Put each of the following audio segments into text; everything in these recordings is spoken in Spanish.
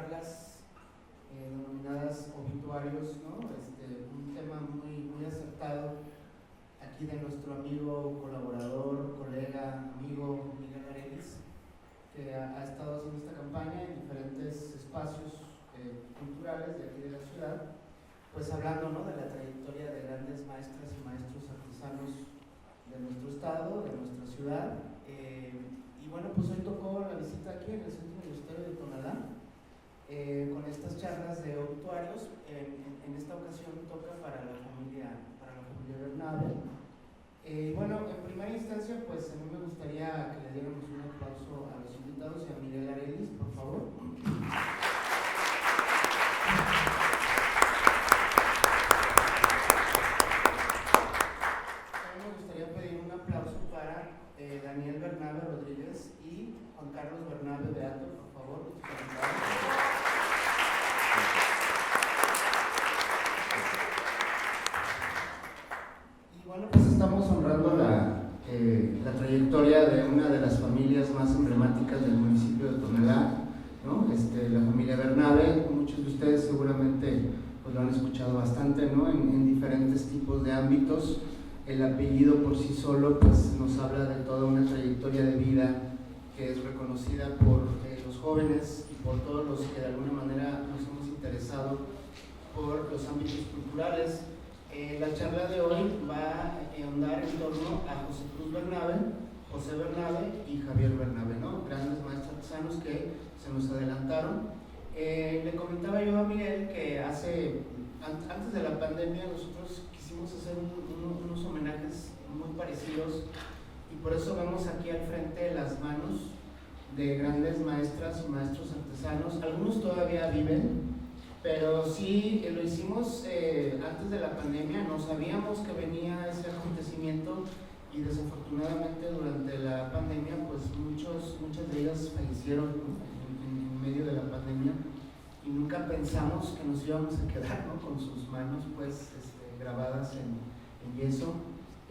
charlas denominadas obituarios, ¿no? Un tema muy acertado aquí de nuestro amigo, colaborador, colega, amigo Miguel Arelis, que ha estado haciendo esta campaña en diferentes espacios culturales de aquí de la ciudad, pues hablando, ¿no?, de la trayectoria de grandes maestras y maestros artesanos de nuestro estado, de nuestra ciudad. Y bueno, pues hoy tocó la visita aquí en el Centro Universitario de Tonalá, con estas charlas de obituarios. En esta ocasión toca para la familia Bernabe. Bueno, en primera instancia, pues a mí me gustaría que le diéramos un aplauso a los invitados y a Miguel Arelis, por favor. También me gustaría pedir un aplauso para Daniel Bernabe Rodríguez y Juan Carlos Bernabe Beato, por favor. Y bueno, pues estamos honrando la trayectoria de una de las familias más emblemáticas del municipio de Tonalá, ¿no? La familia Bernabe. Muchos de ustedes seguramente pues lo han escuchado bastante, ¿no?, en diferentes tipos de ámbitos. El apellido por sí solo pues nos habla de toda una trayectoria de vida que es reconocida por los jóvenes y por todos los que de alguna manera nos hemos interesado por los ámbitos culturales. La charla de hoy va a ahondar en torno a José Cruz Bernabe, José Bernabe y Javier Bernabe, ¿no?, grandes maestros artesanos que se nos adelantaron. Le comentaba yo a Miguel que antes de la pandemia nosotros quisimos hacer unos homenajes muy parecidos, y por eso vemos aquí al frente las manos de grandes maestras y maestros artesanos. Algunos todavía viven, pero sí lo hicimos antes de la pandemia. No sabíamos que venía ese acontecimiento y desafortunadamente durante la pandemia pues muchas de ellas fallecieron, ¿no?, en medio de la pandemia, y nunca pensamos que nos íbamos a quedar, ¿no?, con sus manos pues grabadas en yeso.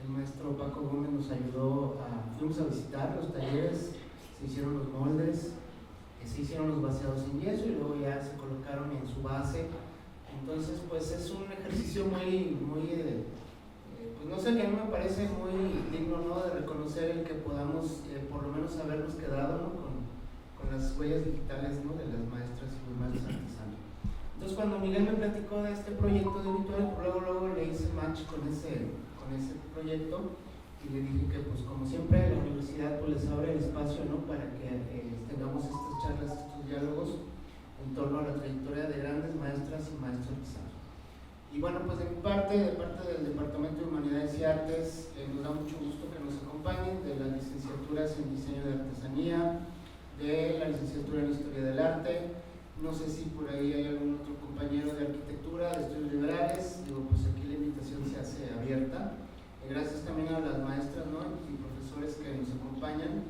El maestro Paco Gómez nos ayudó, fuimos a visitar los talleres, se hicieron los moldes, se hicieron los vaciados en yeso y luego ya se colocaron en su base. Entonces pues es un ejercicio muy pues no sé, que a mí me parece muy digno, ¿no?, de reconocer el que podamos por lo menos habernos quedado, ¿no?, con las huellas digitales, ¿no?, de las maestras y los maestros artesanos. Entonces cuando Miguel me platicó de este proyecto de obituario, luego le hice match con ese proyecto y le dije que pues como siempre la universidad pues les abre el espacio, ¿no?, para que tengamos estas charlas, estos diálogos en torno a la trayectoria de grandes maestras y maestros artesanos. Y bueno, pues de mi parte, de parte del Departamento de Humanidades y Artes, nos da mucho gusto que nos acompañen de las licenciaturas en Diseño de Artesanía, de la licenciatura en Historia del Arte. No sé si por ahí hay algún otro compañero de Arquitectura, de Estudios Liberales. Digo, pues aquí la invitación se hace abierta. Gracias también a las maestras, ¿no?, y profesores que nos acompañan,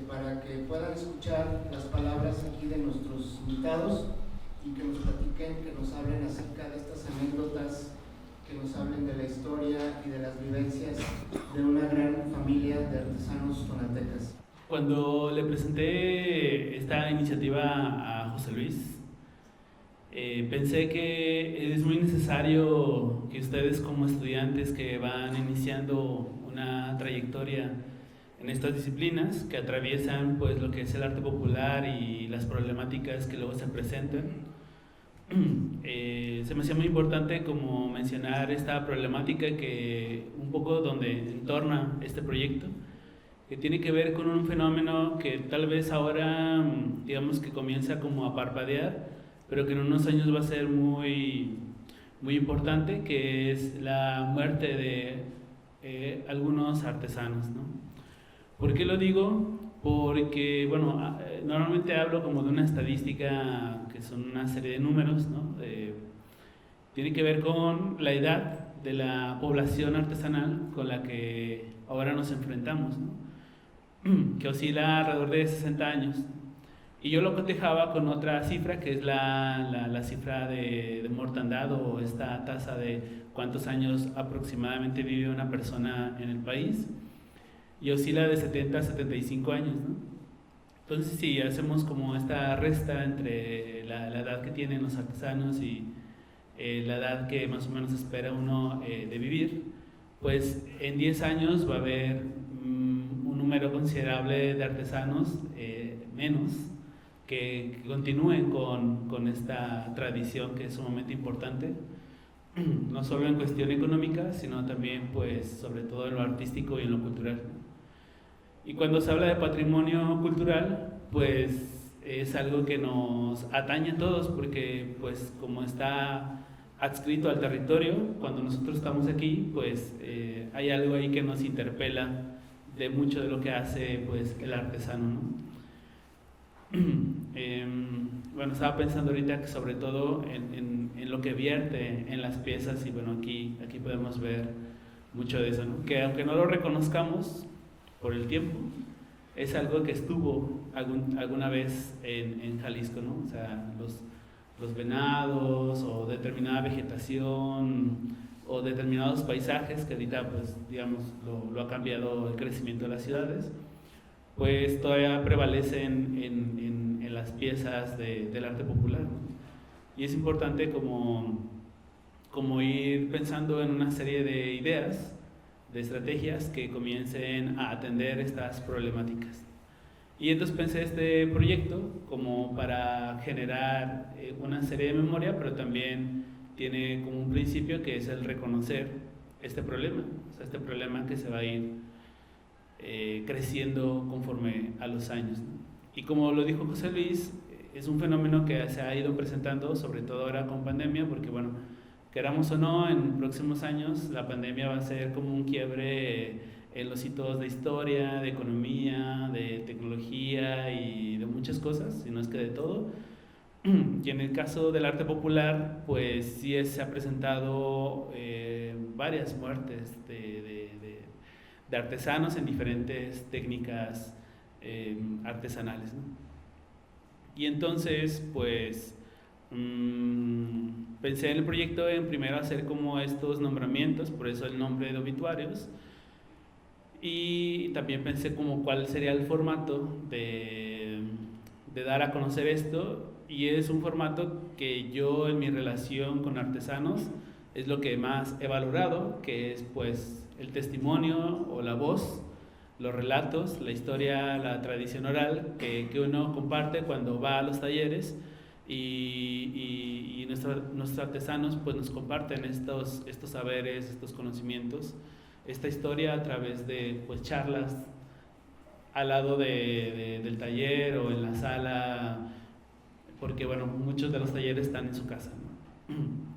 para que puedan escuchar las palabras aquí de nuestros invitados y que nos platiquen, que nos hablen acerca de estas anécdotas, que nos hablen de la historia y de las vivencias de una gran familia de artesanos tonaltecas. Cuando le presenté esta iniciativa a José Luis, pensé que es muy necesario que ustedes, como estudiantes que van iniciando una trayectoria en estas disciplinas que atraviesan pues lo que es el arte popular y las problemáticas que luego se presentan, se me hacía muy importante como mencionar esta problemática que un poco donde entorna este proyecto, que tiene que ver con un fenómeno que tal vez ahora digamos que comienza como a parpadear, pero que en unos años va a ser muy importante, que es la muerte de algunos artesanos, ¿no? ¿Por qué lo digo? Porque, bueno, normalmente hablo como de una estadística que son una serie de números, ¿no? Tiene que ver con la edad de la población artesanal con la que ahora nos enfrentamos, ¿no?, que oscila alrededor de 60 años. Y yo lo cotejaba con otra cifra, que es la cifra de mortandad, o esta tasa de cuántos años aproximadamente vive una persona en el país, y oscila de 70 a 75 años, ¿no? Entonces, si hacemos como esta resta entre la edad que tienen los artesanos y la edad que más o menos espera uno de vivir, pues en 10 años va a haber un número considerable de artesanos menos que continúen con esta tradición que es sumamente importante, no solo en cuestión económica, sino también, pues, sobre todo en lo artístico y en lo cultural. Y cuando se habla de patrimonio cultural, pues es algo que nos atañe a todos, porque pues como está adscrito al territorio, cuando nosotros estamos aquí, pues hay algo ahí que nos interpela de mucho de lo que hace pues el artesano, ¿no? Bueno, estaba pensando ahorita que sobre todo en lo que vierte en las piezas, y bueno, aquí podemos ver mucho de eso, ¿no? Que aunque no lo reconozcamos por el tiempo, es algo que estuvo alguna vez en Jalisco, ¿no? O sea, los venados o determinada vegetación o determinados paisajes que ahorita, pues, digamos, lo ha cambiado el crecimiento de las ciudades, pues todavía prevalecen en las piezas del arte popular, ¿no? Y es importante como ir pensando en una serie de ideas, de estrategias que comiencen a atender estas problemáticas. Y entonces pensé este proyecto como para generar una serie de memoria, pero también tiene como un principio que es el reconocer este problema, o sea, este problema que se va a ir creciendo conforme a los años, ¿no? Y como lo dijo José Luis, es un fenómeno que se ha ido presentando, sobre todo ahora con pandemia, porque bueno, queramos o no, en próximos años la pandemia va a ser como un quiebre en los hitos de historia, de economía, de tecnología y de muchas cosas, si no es que de todo. Y en el caso del arte popular, pues sí se ha presentado varias muertes de artesanos en diferentes técnicas artesanales, ¿no? Y entonces, pues pensé en el proyecto en primero hacer como estos nombramientos, por eso el nombre de obituarios, y también pensé como cuál sería el formato de dar a conocer esto, y es un formato que yo en mi relación con artesanos es lo que más he valorado, que es pues el testimonio o la voz, los relatos, la historia, la tradición oral que uno comparte cuando va a los talleres, y nuestros artesanos pues nos comparten estos saberes, estos conocimientos, esta historia a través de pues charlas al lado del taller o en la sala, porque bueno, muchos de los talleres están en su casa, ¿no?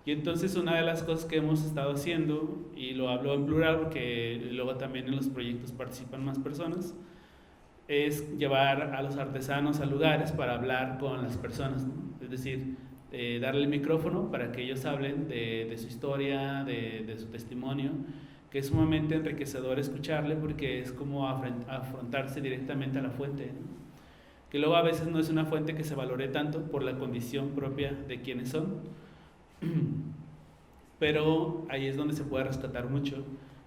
Y entonces una de las cosas que hemos estado haciendo, y lo hablo en plural porque luego también en los proyectos participan más personas, es llevar a los artesanos a lugares para hablar con las personas, ¿no? Es decir, darle el micrófono para que ellos hablen de su historia, de su testimonio, que es sumamente enriquecedor escucharle porque es como afrontarse directamente a la fuente, ¿no? Que luego a veces no es una fuente que se valore tanto por la condición propia de quienes son, pero ahí es donde se puede rescatar mucho,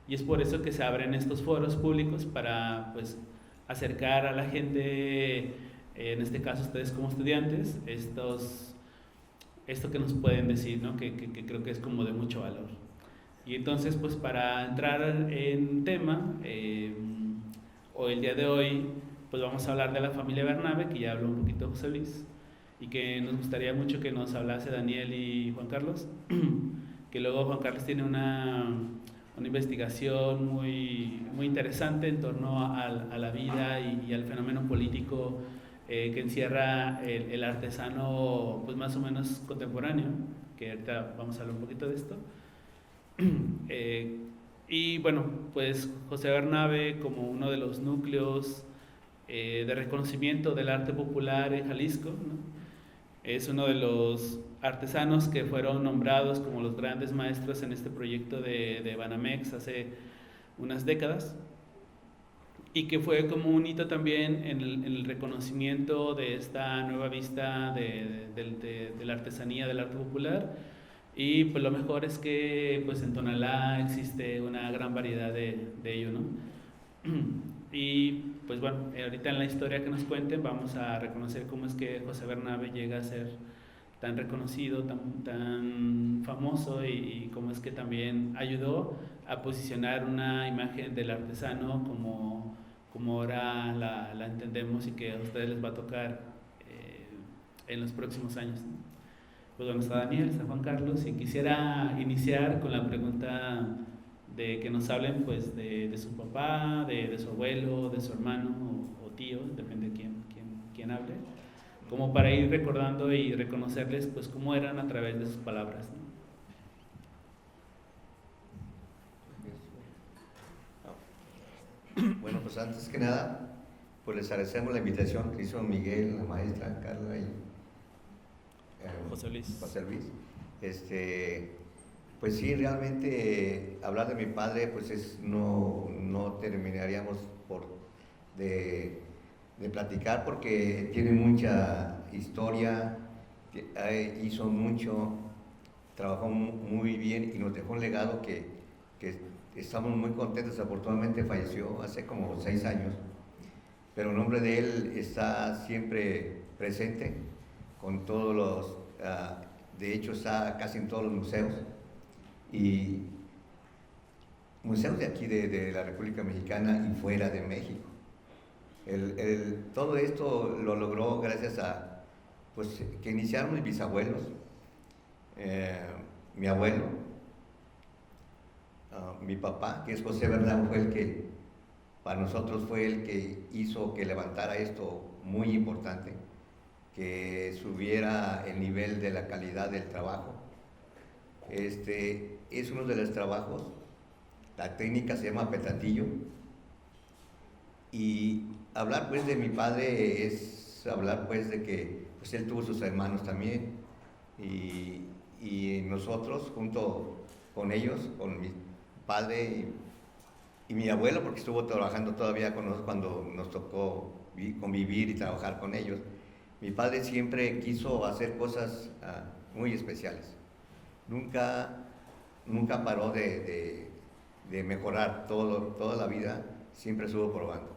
y es por eso que se abren estos foros públicos para pues acercar a la gente, en este caso ustedes como estudiantes, esto que nos pueden decir, ¿no? que creo que es como de mucho valor. Y entonces pues para entrar en tema, hoy el día de hoy pues vamos a hablar de la familia Bernabe, que ya habló un poquito José Luis, y que nos gustaría mucho que nos hablase Daniel y Juan Carlos, que luego Juan Carlos tiene una investigación muy interesante en torno a la vida y al fenómeno político que encierra el artesano pues más o menos contemporáneo, que ahorita vamos a hablar un poquito de esto. Y bueno, pues José Bernabe como uno de los núcleos de reconocimiento del arte popular en Jalisco, ¿no? Es uno de los artesanos que fueron nombrados como los grandes maestros en este proyecto de Banamex hace unas décadas, y que fue como un hito también en el reconocimiento de esta nueva vista de la artesanía, del arte popular. Y pues lo mejor es que pues en Tonalá existe una gran variedad de ello, ¿no? Y pues bueno, ahorita en la historia que nos cuenten vamos a reconocer cómo es que José Bernabe llega a ser tan reconocido, tan famoso y cómo es que también ayudó a posicionar una imagen del artesano como ahora la entendemos y que a ustedes les va a tocar en los próximos años, ¿no? Pues bueno, está Daniel, está Juan Carlos, y quisiera iniciar con la pregunta de que nos hablen pues de su papá, de su abuelo, de su hermano o tío, depende de quién hable, como para ir recordando y reconocerles pues cómo eran a través de sus palabras, ¿no? Bueno, pues antes que nada, pues les agradecemos la invitación que hizo Miguel, la maestra, Carla y José Luis. José Luis. Pues sí, realmente hablar de mi padre, pues no terminaríamos de, de platicar porque tiene mucha historia, hizo mucho, trabajó muy bien y nos dejó un legado que estamos muy contentos. Afortunadamente falleció hace como 6 años, pero el nombre de él está siempre presente con todos de hecho está casi en todos los museos y museos de aquí de la República Mexicana y fuera de México. Todo esto lo logró gracias a pues, que iniciaron mis bisabuelos, mi abuelo, mi papá, que es José Bernabe, fue el que para nosotros fue el que hizo que levantara esto muy importante, que subiera el nivel de la calidad del trabajo. Es uno de los trabajos, la técnica se llama petatillo, y hablar pues de mi padre es hablar pues de que pues él tuvo sus hermanos también, y nosotros junto con ellos, con mi padre y mi abuelo, porque estuvo trabajando todavía con nosotros cuando nos tocó convivir y trabajar con ellos. Mi padre siempre quiso hacer cosas muy especiales. Nunca paró de mejorar toda la vida, siempre estuvo probando,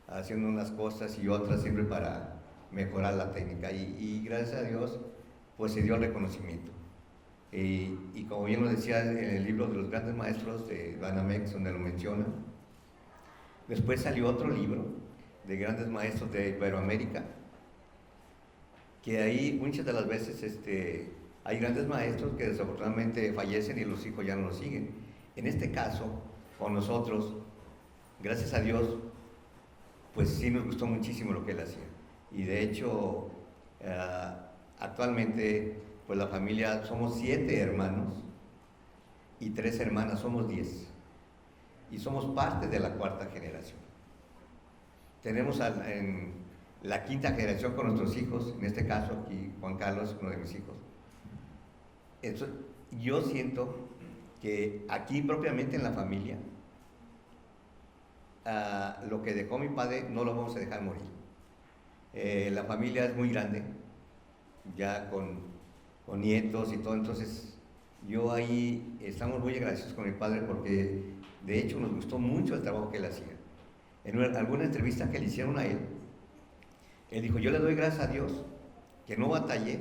haciendo unas cosas y otras siempre para mejorar la técnica. Y gracias a Dios, pues se dio el reconocimiento. Y como bien lo decía en el libro de los grandes maestros de Banamex, donde lo menciona, después salió otro libro de grandes maestros de Iberoamérica, que ahí muchas de las veces hay grandes maestros que desafortunadamente fallecen y los hijos ya no los siguen. En este caso, con nosotros, gracias a Dios, pues sí nos gustó muchísimo lo que él hacía. Y de hecho, actualmente, pues la familia, somos 7 hermanos y 3 hermanas, somos 10. Y somos parte de la 4ª generación. Tenemos en la 5ª generación con nuestros hijos, en este caso aquí Juan Carlos, uno de mis hijos. Yo siento que aquí propiamente en la familia, lo que dejó mi padre no lo vamos a dejar morir. La familia es muy grande, ya con nietos y todo, entonces yo ahí estamos muy agradecidos con mi padre porque de hecho nos gustó mucho el trabajo que él hacía. En alguna entrevista que le hicieron a él dijo: yo le doy gracias a Dios que no batallé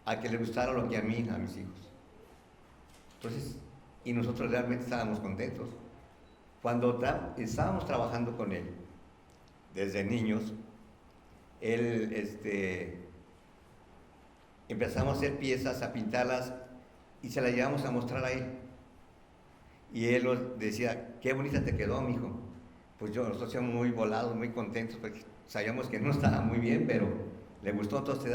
a que le gustara lo que a mí, a mis hijos. Entonces, y nosotros realmente estábamos contentos. Cuando estábamos trabajando con él, desde niños, empezamos a hacer piezas, a pintarlas y se las llevamos a mostrar a él. Y él nos decía: qué bonita te quedó, mijo. Pues nosotros estábamos muy volados, muy contentos, porque sabíamos que no estaba muy bien, pero le gustó, entonces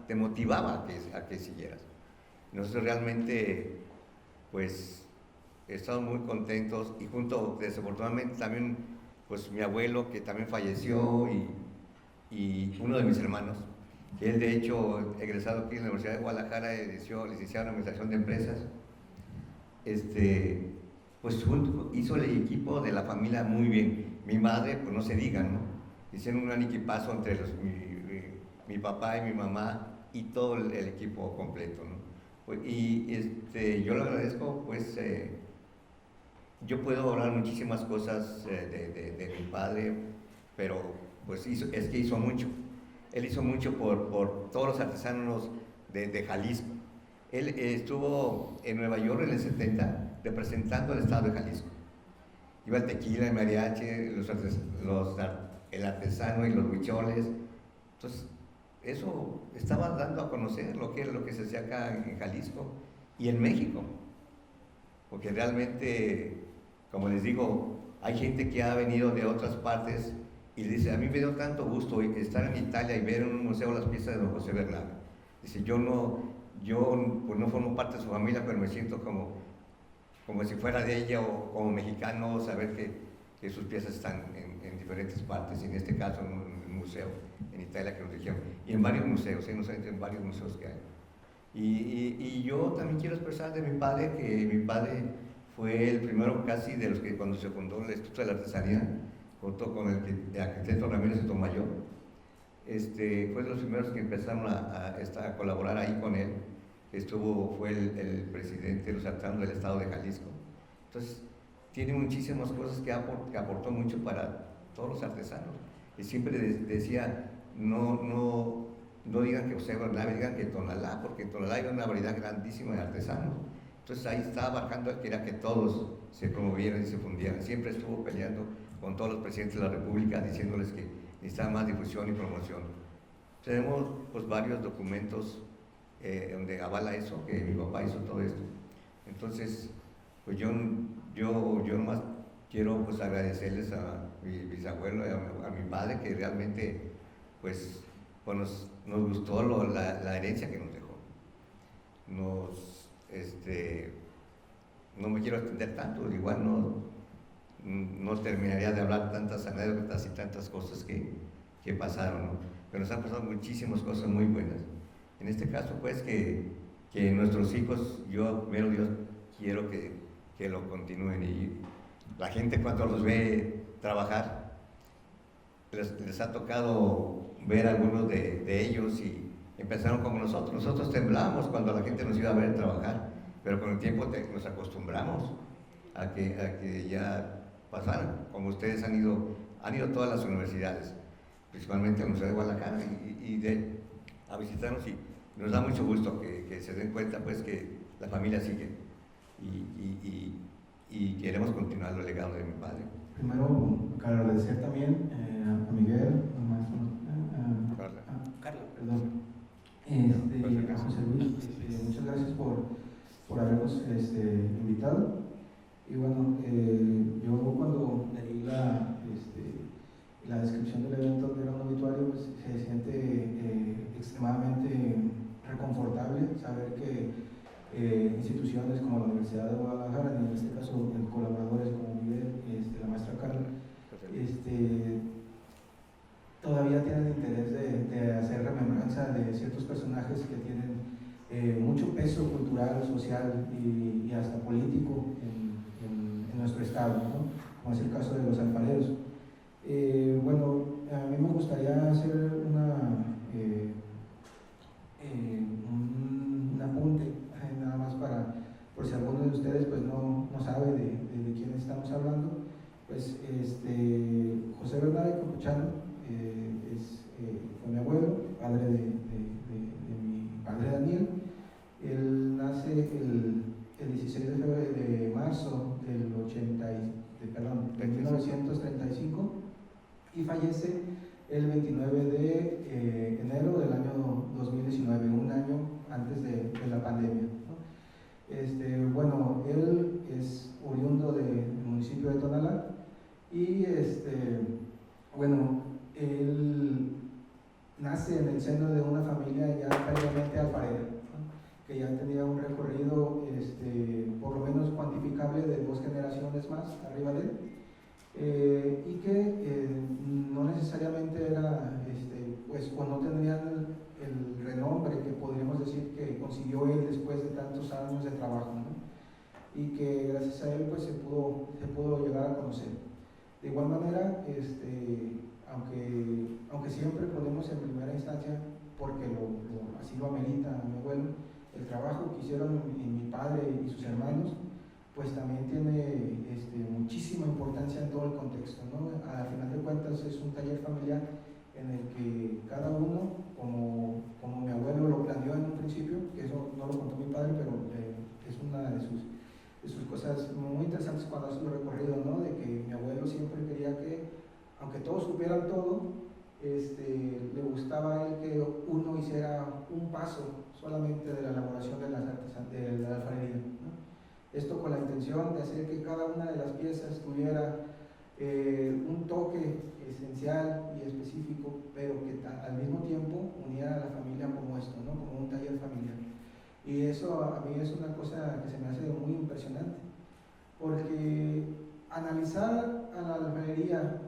te motivaba a que siguieras. Nosotros realmente, pues, estamos muy contentos y junto, desafortunadamente, también, pues, mi abuelo, que también falleció, y uno de mis hermanos, que él, de hecho, egresado aquí en la Universidad de Guadalajara, licenciado en Administración de Empresas, pues hizo el equipo de la familia muy bien. Mi madre, pues no se diga, ¿no? Hicieron un gran equipazo entre mi papá y mi mamá y todo el equipo completo, ¿no? Y yo le agradezco, pues, yo puedo hablar muchísimas cosas de mi padre, pero pues es que hizo mucho. Él hizo mucho por todos los artesanos de Jalisco. Él estuvo en Nueva York en el 70 representando el estado de Jalisco. Iba el tequila, el mariachi, el artesano y los huicholes. Entonces, eso estaba dando a conocer lo que se hacía acá en Jalisco y en México. Porque realmente, como les digo, hay gente que ha venido de otras partes y dice, a mí me dio tanto gusto estar en Italia y ver en un museo las piezas de don José Bernabe. Dice, yo pues no formo parte de su familia, pero me siento como si fuera de ella o como mexicano, saber que sus piezas están en diferentes partes, y en este caso en un museo en Italia que nos dijeron, y en varios museos, no solamente en varios museos que hay. Y yo también quiero expresar de mi padre, que mi padre fue el primero casi de los que cuando se fundó el Instituto de la Artesanía, junto con el arquitecto Ramírez Sotomayor, fue de los primeros que empezaron a colaborar ahí con él. Fue el presidente de los artesanos del estado de Jalisco. Entonces, tiene muchísimas cosas que aportó mucho para todos los artesanos. Y siempre decía, no digan que José Bernabe, digan que Tonalá, porque en Tonalá hay una variedad grandísima de artesanos. Entonces ahí estaba abarcando que era que todos se promovieran y se fundieran. Siempre estuvo peleando con todos los presidentes de la República, diciéndoles que necesitaba más difusión y promoción. Tenemos pues varios documentos donde avala eso, que mi papá hizo todo esto. Entonces, pues yo nomás quiero pues agradecerles a mi bisabuelo, a mi padre, que realmente pues nos gustó la herencia que nos dejó. No me quiero extender tanto, igual no terminaría de hablar tantas anécdotas y tantas cosas que pasaron, ¿no? Pero nos han pasado muchísimas cosas muy buenas. En este caso, pues, que nuestros hijos, yo, primero Dios, quiero que lo continúen. Y la gente cuando los ve trabajar, les ha tocado ver a algunos de ellos y empezaron como nosotros. Nosotros temblamos cuando la gente nos iba a ver trabajar, pero con el tiempo nos acostumbramos a que ya pasaran. Como ustedes han ido a todas las universidades, principalmente a la Universidad de Guadalajara, a visitarnos, y nos da mucho gusto que se den cuenta pues que la familia sigue y queremos continuar el legado de mi padre. Primero, quiero agradecer también a Miguel, al maestro Carla. Perdón, a José Luis, muchas gracias por habernos invitado. Y bueno, yo cuando leí la descripción del evento de un obituario, pues se siente extremadamente reconfortable saber que instituciones como la Universidad de Guadalajara, y en este caso colaboradores como Miguel, la maestra Carla, todavía tienen interés de hacer remembranza de ciertos personajes que tienen mucho peso cultural, social y hasta político en nuestro estado, ¿no? Como es el caso de los alfareros. Bueno, a mí me gustaría hacer un apunte, nada más por si alguno de ustedes pues no sabe de quién estamos hablando. Pues José Bernabe Capuchano fue mi abuelo, padre de mi padre Daniel. Él nace el 16 de marzo del 1935 y fallece el 29 de enero del año 2019, un año antes de la pandemia, ¿no? Bueno, él es oriundo del municipio de Tonalá y bueno, él nace en el seno de una familia ya previamente alfarera, ¿no? Que ya tenía un recorrido por lo menos cuantificable de 2 generaciones más arriba de él, y que no necesariamente era, pues, o no tendrían el renombre que podríamos decir que consiguió él después de tantos años de trabajo, ¿no? Y que gracias a él pues se pudo llegar a conocer. De igual manera, aunque siempre ponemos en primera instancia, porque así lo amerita mi abuelo, el trabajo que hicieron mi padre y sus hermanos, pues también tiene muchísima importancia en todo el contexto, ¿no? A final de cuentas es un taller familiar en el que cada uno, como mi abuelo lo planeó en un principio, que eso no lo contó mi padre, pero es una de sus cosas muy interesantes cuando hace el recorrido, ¿no? De que mi abuelo siempre quería que, aunque todos supieran todo, le gustaba a él que uno hiciera un paso solamente de la elaboración de las artes, de la alfarería, ¿no? Esto con la intención de hacer que cada una de las piezas tuviera un toque esencial y específico, pero que al mismo tiempo uniera a la familia como esto, ¿no? Como un taller familiar. Y eso a mí es una cosa que se me hace muy impresionante, porque analizar a la alfarería,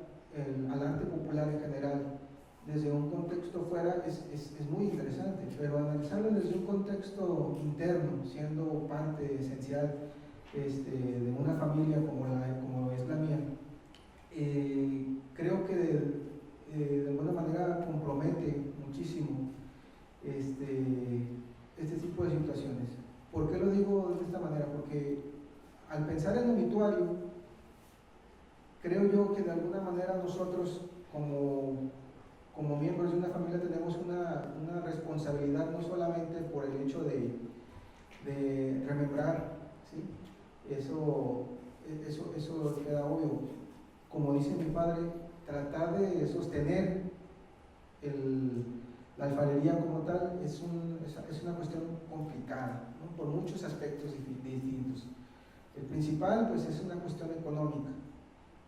al arte popular en general, desde un contexto fuera es muy interesante, pero analizarlo desde un contexto interno, siendo parte esencial de una familia como es la mía, creo que de alguna manera compromete muchísimo este tipo de situaciones. ¿Por qué lo digo de esta manera? Porque al pensar en el obituario, creo yo que de alguna manera nosotros como miembros de una familia tenemos una responsabilidad, no solamente por el hecho de remembrar, ¿sí? Eso queda obvio. Como dice mi padre, tratar de sostener la alfarería como tal es una cuestión complicada, ¿no? Por muchos aspectos distintos. El principal pues es una cuestión económica.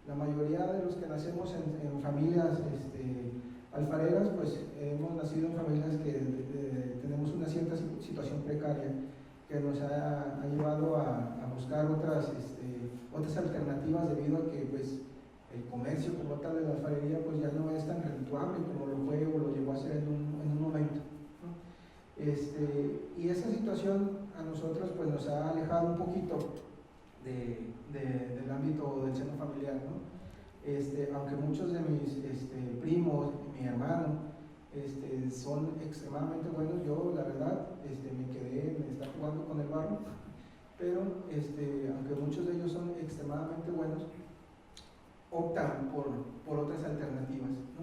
La mayoría de los que nacemos en familias alfareras, pues hemos nacido en familias que tenemos una cierta situación precaria que nos ha llevado a buscar otras alternativas, debido a que pues el comercio como tal de la alfarería pues ya no es tan redituable como lo fue o lo llegó a ser en un momento, ¿no? Y esa situación a nosotros pues nos ha alejado un poquito del ámbito del seno familiar, ¿no? Aunque muchos de mis primos, mi hermano, son extremadamente buenos, yo la verdad me está jugando con el barro, pero aunque muchos de ellos son extremadamente buenos, optan por otras alternativas, ¿no?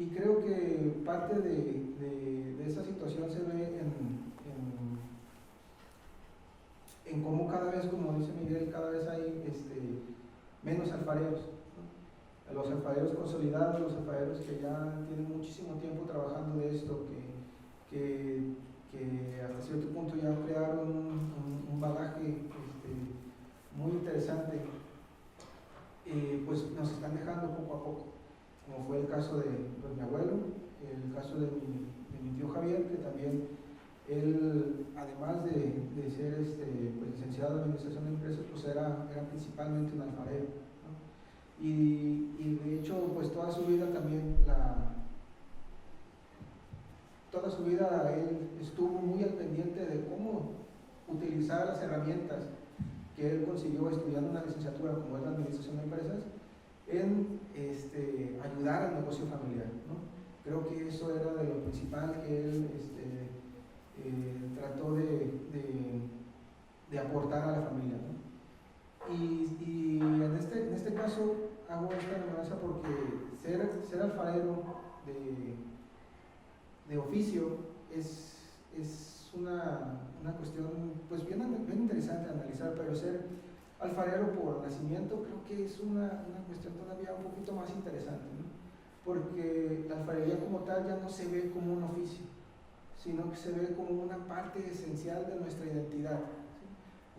Y creo que parte de esa situación se ve en cómo cada vez, como dice Miguel, cada vez hay menos alfareros, ¿no? Los alfareros consolidados, los alfareros que ya tienen muchísimo tiempo trabajando de esto, que hasta cierto punto ya crearon un bagaje muy interesante, pues nos están dejando poco a poco, como fue el caso de mi abuelo, el caso de mi tío Javier, que también él, además de ser pues, licenciado en Administración de Empresas, pues era principalmente un alfarero, ¿no? Y de hecho, pues toda su vida también, toda su vida él estuvo muy al pendiente de cómo utilizar las herramientas que él consiguió estudiando una licenciatura como es la Administración de Empresas en ayudar al negocio familiar, ¿no? Creo que eso era de lo principal que él trató de aportar a la familia, ¿no? Y en este caso hago esta remembranza porque ser alfarero de oficio es una cuestión pues bien interesante de analizar, pero ser alfarero por nacimiento creo que es una cuestión todavía un poquito más interesante, ¿no? Porque la alfarería como tal ya no se ve como un oficio, sino que se ve como una parte esencial de nuestra identidad, ¿sí?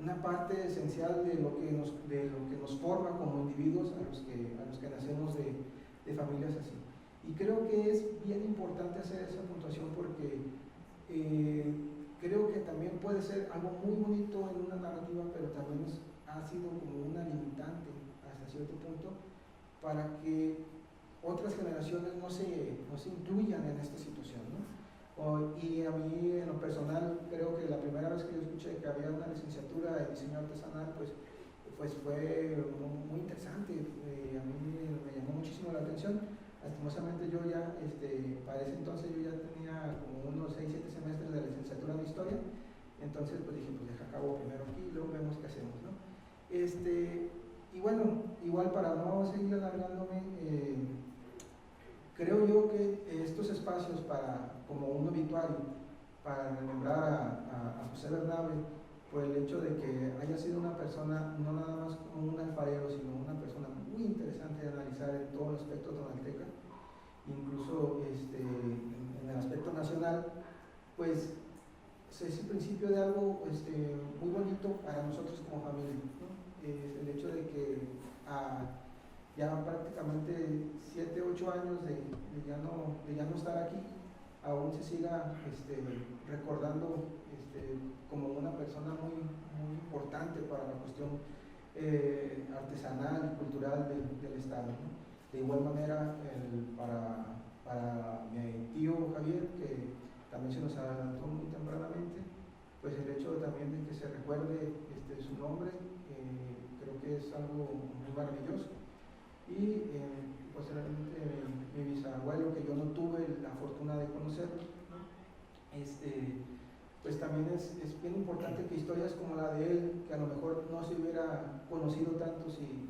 Una parte esencial de lo que nos forma como individuos a los que nacemos de familias así. Y creo que es bien importante hacer esa puntuación porque creo que también puede ser algo muy bonito en una narrativa, pero también ha sido como una limitante hasta cierto punto para que otras generaciones no se incluyan en esta situación, ¿no? Y a mí en lo personal creo que la primera vez que yo escuché que había una licenciatura de diseño artesanal pues fue muy interesante, a mí me llamó muchísimo la atención. Lastimosamente yo ya, para ese entonces yo ya tenía como unos 6-7 semestres de licenciatura en historia, entonces pues dije, pues deja acabo primero aquí y luego vemos qué hacemos, ¿no? Y bueno, igual para no seguir alargándome, creo yo que estos espacios como un obituario, para remembrar a José Bernabe, por el hecho de que haya sido una persona, no nada más como un alfarero, sino una persona muy interesante de analizar en todo el aspecto tonalteca, incluso en el aspecto nacional, pues es el principio de algo muy bonito para nosotros como familia, ¿no? El hecho de que ya prácticamente 7, 8 años de ya no estar aquí, aún se siga recordando como una persona muy, muy importante para la cuestión artesanal y cultural del Estado, ¿no? De igual manera, para mi tío Javier, que también se nos adelantó muy tempranamente, pues el hecho también de que se recuerde su nombre, creo que es algo muy maravilloso. Y posteriormente mi bisabuelo, que yo no tuve la fortuna de conocerlo, ¿no? Pues también es bien importante que historias como la de él, que a lo mejor no se hubiera conocido tanto si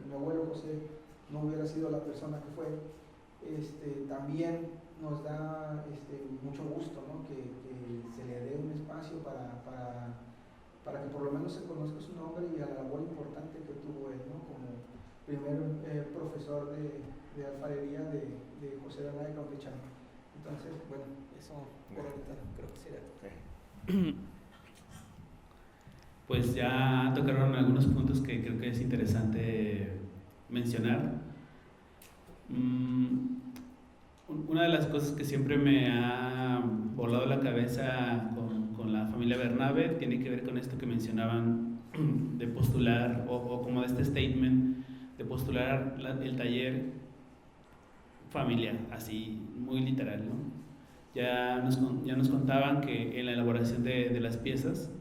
mi abuelo José no hubiera sido la persona que fue, también nos da mucho gusto, ¿no? que se le dé un espacio para que por lo menos se conozca su nombre y a la labor importante que tuvo él, ¿no? Como primer profesor de alfarería de José Bernabe Campechano. Entonces, bueno, eso por ahorita creo que será. Pues ya tocaron algunos puntos que creo que es interesante mencionar. Una de las cosas que siempre me ha volado la cabeza con la familia Bernabe tiene que ver con esto que mencionaban de postular, o como de este statement, de postular el taller familiar, así muy literal, ¿no? Ya nos contaban que en la elaboración de las piezas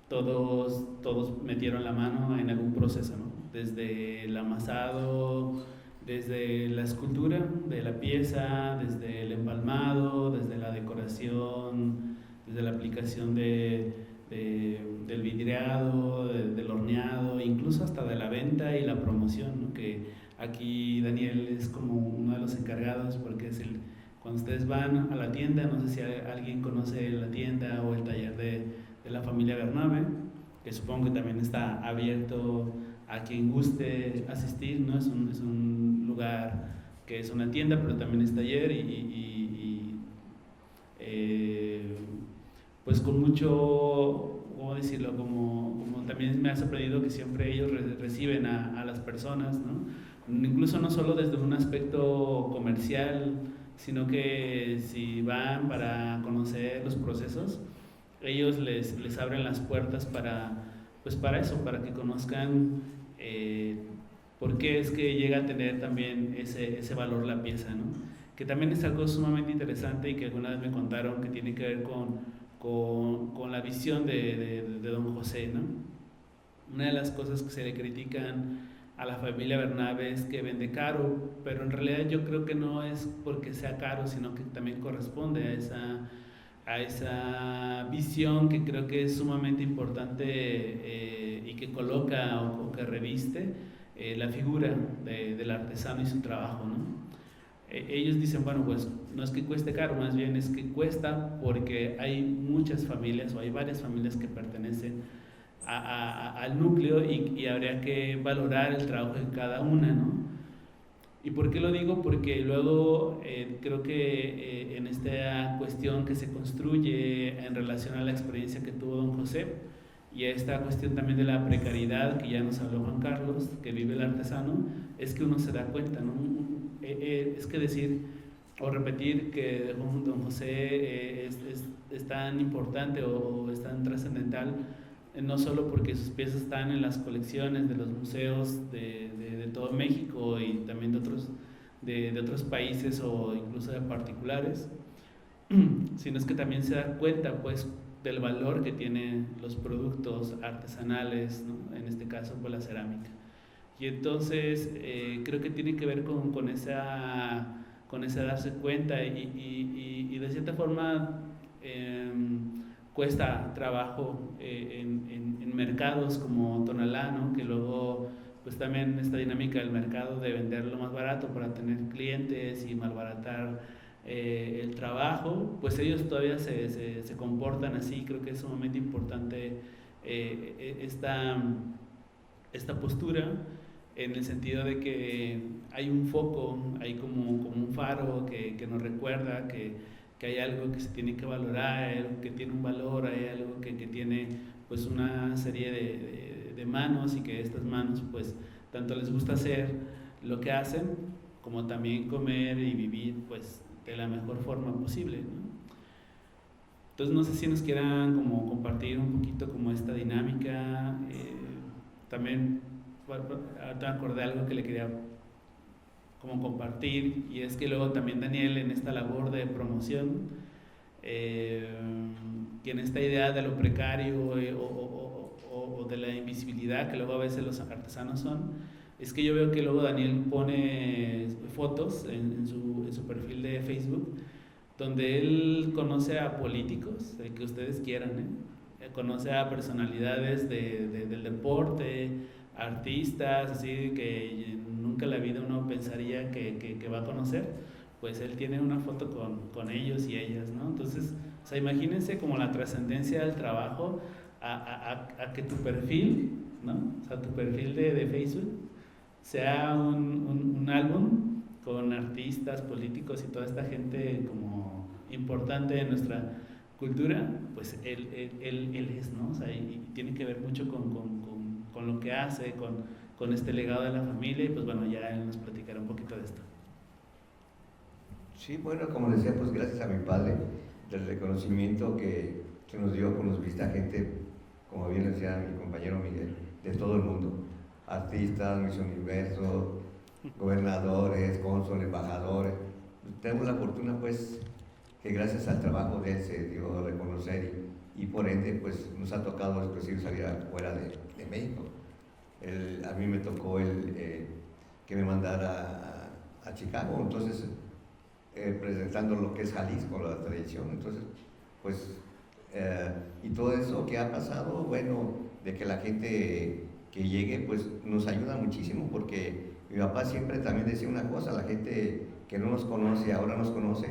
todos metieron la mano en algún proceso, ¿no? Desde el amasado, desde la escultura de la pieza, desde el empalmado, desde la decoración, desde la aplicación del vidriado, del horneado, incluso hasta de la venta y la promoción, ¿no? Que aquí Daniel es como uno de los encargados, porque cuando ustedes van a la tienda, no sé si alguien conoce la tienda o el taller de la familia Bernabe, que supongo que también está abierto a quien guste asistir, ¿no? Es un lugar que es una tienda, pero también es taller pues con mucho, ¿cómo decirlo? Como también me ha sorprendido que siempre ellos reciben a las personas, ¿no? Incluso no solo desde un aspecto comercial, sino que si van para conocer los procesos, ellos les abren las puertas para eso, para que conozcan por qué es que llega a tener también ese valor la pieza, ¿no? Que también es algo sumamente interesante y que alguna vez me contaron que tiene que ver con la visión de don José, ¿no? Una de las cosas que se le critican a la familia Bernabe es que vende caro, pero en realidad yo creo que no es porque sea caro, sino que también corresponde a esa visión que creo que es sumamente importante y que coloca o que reviste la figura del artesano y su trabajo, ¿no? Ellos dicen, bueno, pues no es que cueste caro, más bien es que cuesta porque hay muchas familias o hay varias familias que pertenecen al núcleo y habría que valorar el trabajo de cada una, ¿no? ¿Y por qué lo digo? Porque luego creo que en esta cuestión que se construye en relación a la experiencia que tuvo don José y a esta cuestión también de la precariedad que ya nos habló Juan Carlos, que vive el artesano, es que uno se da cuenta, ¿no? Es que decir o repetir que don José es tan importante o es tan trascendental, no solo porque sus piezas están en las colecciones de los museos de todo México y también de otros países o incluso de particulares, sino es que también se da cuenta pues del valor que tienen los productos artesanales, ¿no? En este caso pues la cerámica. Y entonces creo que tiene que ver con ese darse cuenta y de cierta forma cuesta trabajo en mercados como Tonalá, ¿no? Que luego pues también esta dinámica del mercado de venderlo más barato para tener clientes y malbaratar el trabajo, pues ellos todavía se comportan así. Creo que es sumamente importante esta postura, en el sentido de que hay un foco, hay como un faro que nos recuerda que hay algo que se tiene que valorar, hay algo que tiene un valor, hay algo que tiene pues una serie de manos, y que estas manos pues tanto les gusta hacer lo que hacen como también comer y vivir pues de la mejor forma posible, ¿no? Entonces no sé si nos quieran como compartir un poquito como esta dinámica. También ahorita me acordé de algo que le quería como compartir, y es que luego también Daniel, en esta labor de promoción, que en esta idea de lo precario o de la invisibilidad que luego a veces los artesanos son, es que yo veo que luego Daniel pone fotos en su perfil de Facebook donde él conoce a políticos, el que ustedes quieran, conoce a personalidades del deporte, artistas, así que nunca en la vida uno pensaría que va a conocer. Pues él tiene una foto con ellos y ellas, ¿no? Entonces, o sea, imagínense como la trascendencia del trabajo a que tu perfil, ¿no? O sea, tu perfil de Facebook sea un álbum con artistas, políticos y toda esta gente como importante de nuestra cultura. Pues él es, ¿no? O sea, y tiene que ver mucho con lo que hace, con este legado de la familia, y pues bueno, ya él nos platicará un poquito de esto. Sí, bueno, como decía, pues gracias a mi padre, del reconocimiento que nos dio, pues nos vista gente, como bien decía mi compañero Miguel, de todo el mundo, artistas, Miss Universo, gobernadores, cónsules, embajadores. Tenemos la fortuna pues que gracias al trabajo de él se dio a reconocer, y por ende pues nos ha tocado inclusive salir fuera de México. A mí me tocó que me mandara a Chicago, entonces presentando lo que es Jalisco, la tradición. Entonces pues y todo eso que ha pasado, bueno, de que la gente que llegue pues nos ayuda muchísimo, porque mi papá siempre también decía una cosa: la gente que no nos conoce, ahora nos conoce,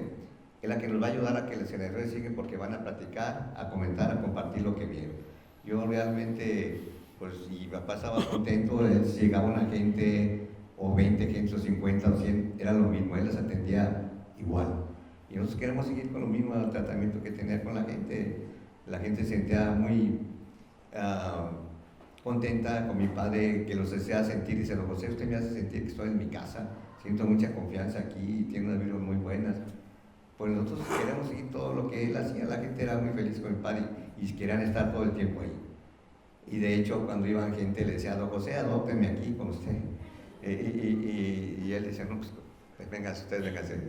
es la que nos va a ayudar a que les sigue, porque van a platicar, a comentar, a compartir lo que vieron. Yo realmente, pues si mi papá estaba contento, si llegaba una gente, o 20 gente, o 50, o 100, era lo mismo, él las atendía igual. Y nosotros queremos seguir con lo mismo tratamiento que tenía con la gente. La gente se sentía muy contenta con mi padre, que los desea sentir. Dice: don José, usted me hace sentir que estoy en mi casa, siento mucha confianza aquí, tiene unas vibras muy buenas. Pues nosotros queremos seguir todo lo que él hacía. La gente era muy feliz con mi padre y querían estar todo el tiempo ahí. Y de hecho, cuando iban gente, le decía: don José, adópteme aquí con usted. Y él decía: no, pues venga, ustedes vénganse.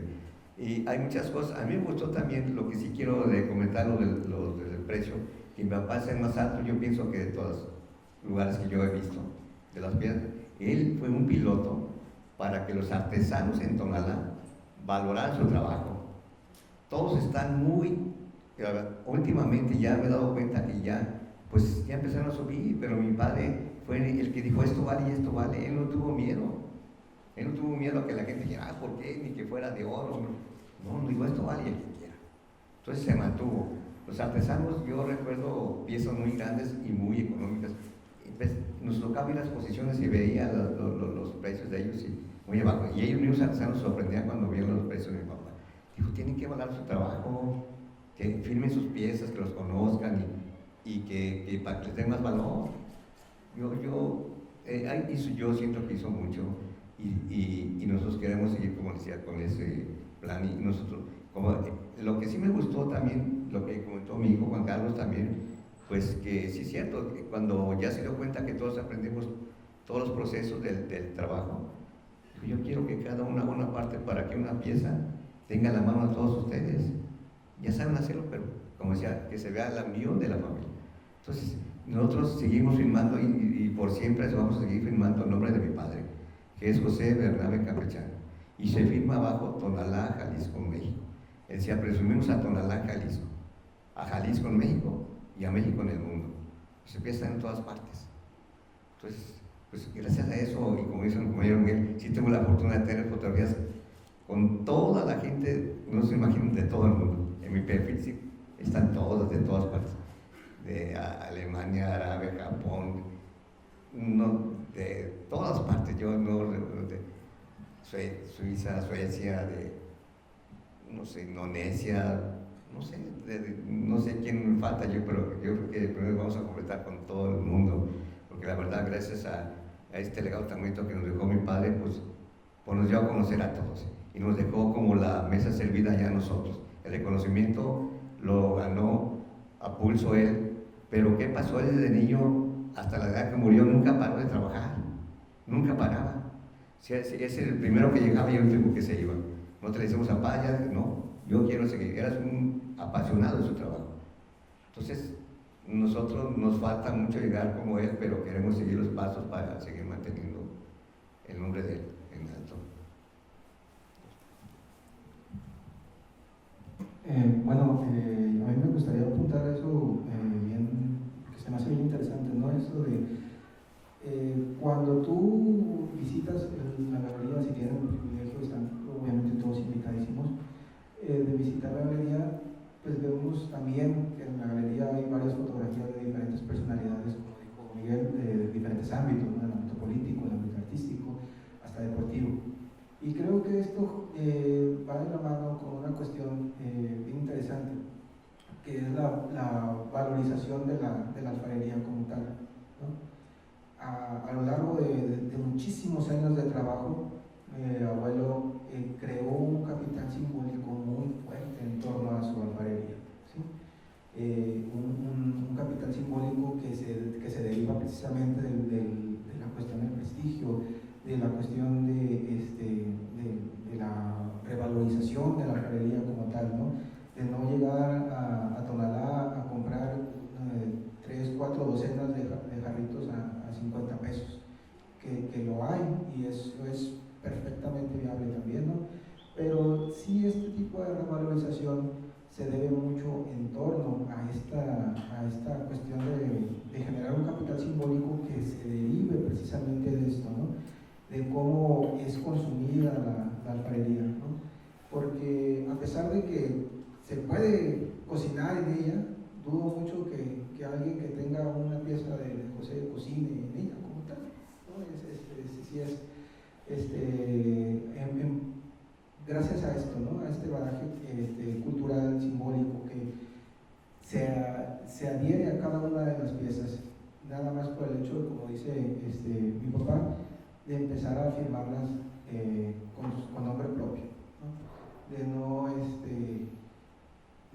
Y hay muchas cosas. A mí me gustó también, lo que sí quiero comentar, lo del precio, que mi papá es el más alto, yo pienso, que de todos los lugares que yo he visto, de las piedras. Él fue un piloto para que los artesanos en Tonalá valoraran su trabajo. Todos están últimamente ya me he dado cuenta que ya empezaron a subir, pero mi padre fue el que dijo: esto vale y esto vale. Él no tuvo miedo. Él no tuvo miedo a que la gente dijera: ¿por qué? Ni que fuera de oro. No, digo: esto vale el que quiera. Entonces se mantuvo. Los artesanos, yo recuerdo piezas muy grandes y muy económicas. Pues, nos tocaba ir a las exposiciones y veía los precios de ellos, y muy abajo. Y ellos mismos artesanos se sorprendían cuando vieron los precios de mi papá. Dijo: tienen que valorar su trabajo, que firmen sus piezas, que los conozcan, y que para que les den más valor. Yo siento que hizo mucho, y nosotros queremos seguir, como decía, con ese plan. Y nosotros, lo que sí me gustó también, lo que comentó mi hijo Juan Carlos también, pues que sí es cierto, que cuando ya se dio cuenta que todos aprendemos todos los procesos del trabajo, yo quiero que cada una haga una parte para que una pieza tenga la mano a todos ustedes. Ya saben hacerlo, pero como decía, que se vea la unión de la familia. Entonces nosotros seguimos firmando, y por siempre vamos a seguir firmando el nombre de mi padre, que es José Bernabe Campechano, y se firma abajo Tonalá, Jalisco, México. Él decía: presumimos a Tonalá, Jalisco, a Jalisco, México, y a México en el mundo. Se empieza en todas partes. Entonces, pues gracias a eso, y como dice el compañero Miguel, sí tengo la fortuna de tener fotografías con toda la gente, no se imaginan, de todo el mundo. En mi perfil sí están todos, de todas partes, de Alemania, Arabia, Japón, no, de todas partes. Yo no, de Suiza, Suecia, de, no sé, Indonesia, no sé quién me falta, pero yo creo que primero vamos a completar con todo el mundo, porque la verdad, gracias a este legado tan bonito que nos dejó mi padre, pues nos dio a conocer a todos y nos dejó como la mesa servida ya a nosotros. El reconocimiento lo ganó a pulso él, pero ¿qué pasó? Él desde niño hasta la edad que murió nunca paró de trabajar, nunca paraba. Si es el primero que llegaba y el último que se iba. Nosotros le decimos a papá, ya no, yo quiero seguir. Eras un apasionado de su trabajo. Entonces, nosotros nos falta mucho llegar como él, pero queremos seguir los pasos para seguir manteniendo el nombre de él en alto. Bueno, a mí me gustaría apuntar eso bien, que se me hace bien interesante, ¿no? Eso de cuando tú visitas la galería, si tienen el privilegio, están obviamente todos invitadísimos, de visitar la galería, pues vemos también que en la galería hay varias fotografías de diferentes personalidades, como dijo Miguel, de diferentes ámbitos, ¿no? El ámbito político, el ámbito artístico, hasta deportivo. Y creo que esto va de la mano con una cuestión bien interesante, que es la valorización de la alfarería como tal, ¿no? A lo largo de muchísimos años de trabajo, mi abuelo creó un capital simbólico muy fuerte en torno a su alfarería, ¿sí? Un capital simbólico que se deriva precisamente de la cuestión del prestigio, de la cuestión de la revalorización de la alfarería como tal, ¿no? De no llegar a Tonalá a comprar 3, 4 docenas de jarritos a 50 pesos, que lo hay y eso es perfectamente viable también, ¿no? Pero sí, este tipo de revalorización se debe mucho en torno a esta cuestión de generar un capital simbólico que se derive precisamente de esto, ¿no? De cómo es consumida la alfarería, ¿no? Porque a pesar de que se puede cocinar en ella, dudo mucho que alguien que tenga una pieza de José cocine en ella como tal, ¿no? Gracias a esto, ¿no? A este bagaje cultural, simbólico, que se adhiere a cada una de las piezas, nada más por el hecho, como dice mi papá, de empezar a firmarlas con nombre propio, ¿no? De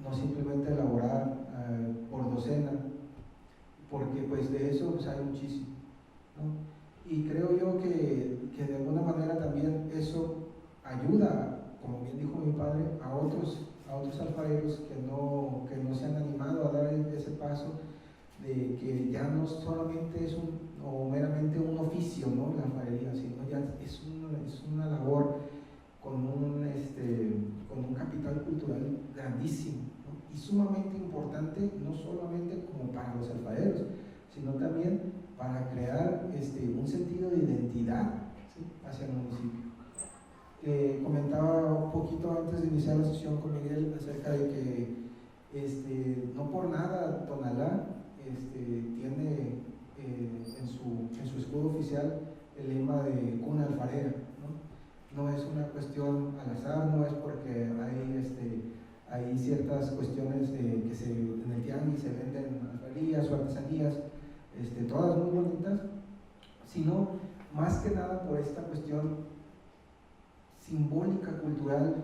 no simplemente elaborar por docena, porque pues de eso pues hay muchísimo, ¿no? Y creo yo que de alguna manera también eso ayuda, como bien dijo mi padre, a otros alfareros que no se han animado a dar ese paso, de que ya no solamente es meramente un oficio, ¿no? La alfarería, sino ya es una labor con un capital cultural grandísimo, ¿no? Y sumamente importante, no solamente como para los alfareros, sino también para crear un sentido de identidad, ¿sí? Hacia el municipio. Comentaba un poquito antes de iniciar la sesión con Miguel acerca de que no por nada Tonalá tiene en su escudo oficial el lema de cuna alfarera, ¿no? No es una cuestión al azar, no es porque hay ciertas cuestiones en el tianguis se venden alfarerías o artesanías, todas muy bonitas, sino más que nada por esta cuestión simbólica, cultural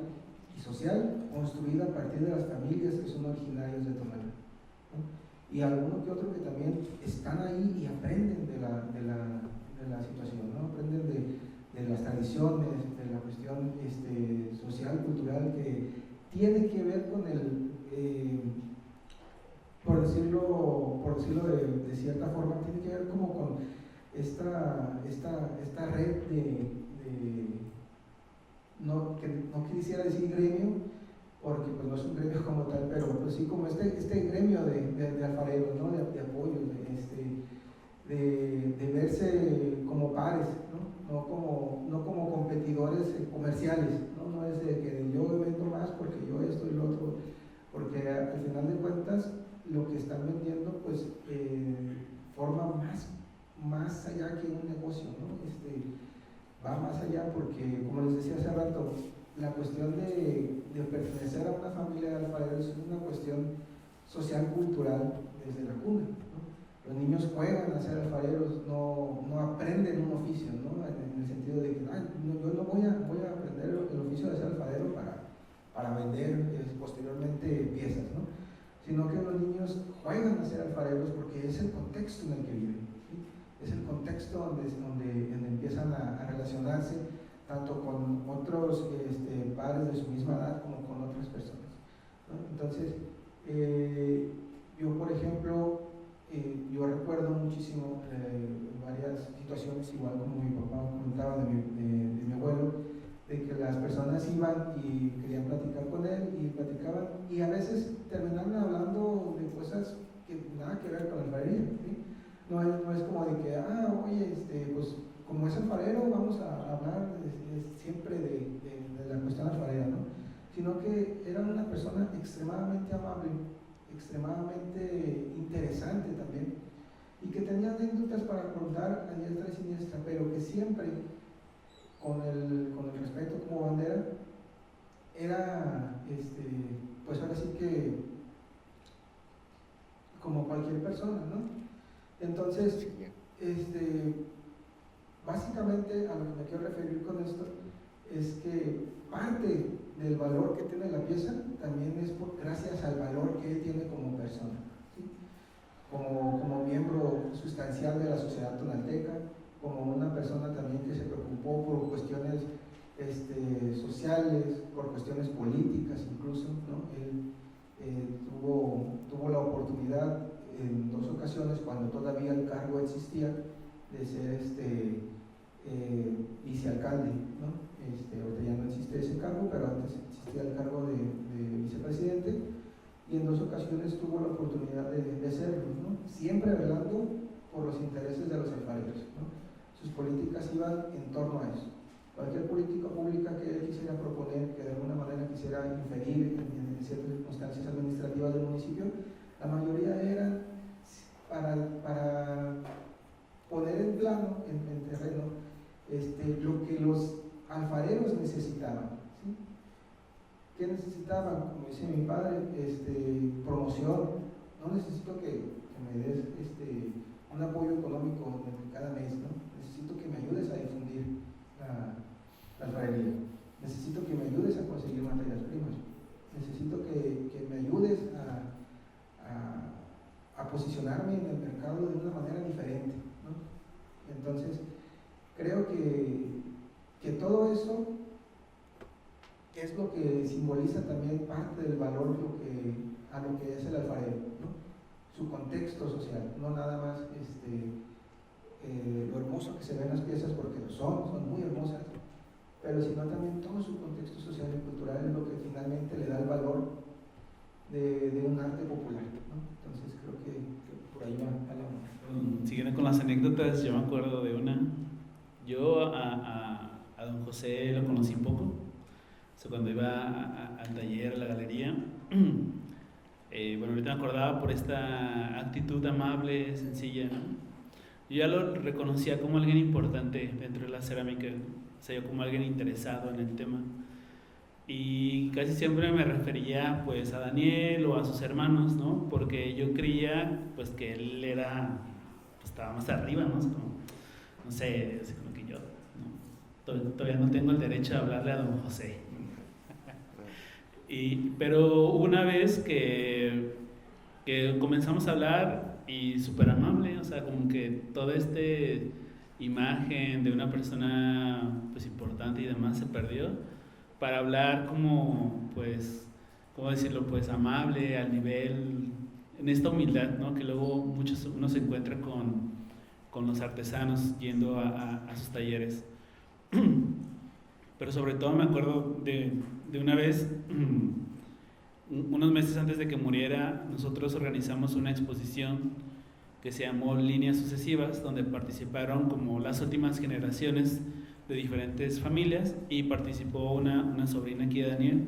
y social construida a partir de las familias que son originarios de Tonalá, ¿no? Y alguno que otro que también están ahí y aprenden de la situación, ¿no? Aprenden de las tradiciones, de la cuestión social, cultural, que tiene que ver con por decirlo de cierta forma, tiene que ver como con esta red que no quisiera decir gremio, porque pues no es un gremio como tal, pero pues sí como este gremio de alfareros, ¿no? De apoyo, de verse como pares, no como competidores comerciales, no es de que yo vendo más porque yo esto y lo otro, porque al final de cuentas lo que están vendiendo pues forma más allá que un negocio, ¿no? Va más allá porque, como les decía hace rato, la cuestión de pertenecer a una familia de alfareros es una cuestión social, cultural desde la cuna, ¿no? Los niños juegan a ser alfareros, no aprenden un oficio, ¿no? En el sentido de que yo no voy a aprender el oficio de ser alfarero para vender posteriormente piezas, ¿no? Sino que los niños juegan a ser alfareros porque es el contexto en el que viven, ¿sí? Es el contexto donde empiezan a relacionarse tanto con otros padres de su misma edad como con otras personas, ¿no? Entonces, yo por ejemplo, yo recuerdo muchísimo varias situaciones, igual como mi papá comentaba de mi abuelo, de que las personas iban y querían platicar con él y platicaban y a veces terminaban hablando de cosas que nada que ver con la alfarería, ¿sí? No es como de que, oye, pues como es alfarero vamos a hablar siempre de la cuestión alfarera, ¿no? Sino que era una persona extremadamente amable, extremadamente interesante también, y que tenía anécdotas para contar a diestra y siniestra, pero que siempre con el respeto como bandera era, pues ahora sí que como cualquier persona, ¿no? Entonces, básicamente a lo que me quiero referir con esto es que parte del valor que tiene la pieza también es gracias al valor que él tiene como persona, ¿sí? Como miembro sustancial de la sociedad tonalteca, como una persona también que se preocupó por cuestiones sociales, por cuestiones políticas incluso, ¿no? Él tuvo la oportunidad en 2 ocasiones, cuando todavía el cargo existía, de ser vicealcalde, ¿no? Ahorita ya no existe ese cargo, pero antes existía el cargo de vicepresidente, y en 2 ocasiones tuvo la oportunidad de serlo, ¿no? Siempre velando por los intereses de los alfareros, ¿no? Sus políticas iban en torno a eso. Cualquier política pública que él quisiera proponer, que de alguna manera quisiera inferir en ciertas circunstancias administrativas del municipio, la mayoría eran para poner en plano, en terreno, lo que los alfareros necesitaban, ¿sí? ¿Qué necesitaban? Como dice mi padre, promoción. No necesito que me des un apoyo económico cada mes, ¿no? Necesito que me ayudes a difundir la alfarería. Necesito que me ayudes a conseguir materias primas. Necesito que me ayudes a posicionarme en el mercado de una manera diferente, ¿no? Entonces, creo que todo eso es lo que simboliza también parte del valor a lo que es el alfarero, ¿no? Su contexto social, no nada más lo hermoso que se ven las piezas, porque son muy hermosas, pero sino también todo su contexto social y cultural es lo que finalmente le da el valor de un arte popular, ¿no? Entonces creo que por ahí va la... Siguiendo con las anécdotas, yo me acuerdo de una. Yo a don José lo conocí poco, o sea, cuando iba al taller, a la galería. Bueno, ahorita me acordaba por esta actitud amable, sencilla, ¿no? Yo ya lo reconocía como alguien importante dentro de la cerámica, o sea, yo como alguien interesado en el tema. Y casi siempre me refería pues a Daniel o a sus hermanos, ¿no? Porque yo creía pues que él era, pues, estaba más arriba, ¿no? Como, no sé, así como que yo, ¿no? Todavía no tengo el derecho a hablarle a don José. Pero una vez que comenzamos a hablar, y súper amable, o sea, como que toda esta imagen de una persona pues importante y demás se perdió, para hablar como, pues, ¿cómo decirlo? Pues amable, al nivel, en esta humildad, ¿no? Que luego uno se encuentra con los artesanos yendo a sus talleres. Pero sobre todo me acuerdo de una vez unos meses antes de que muriera, nosotros organizamos una exposición que se llamó Líneas Sucesivas, donde participaron como las últimas generaciones de diferentes familias y participó una sobrina aquí de Daniel.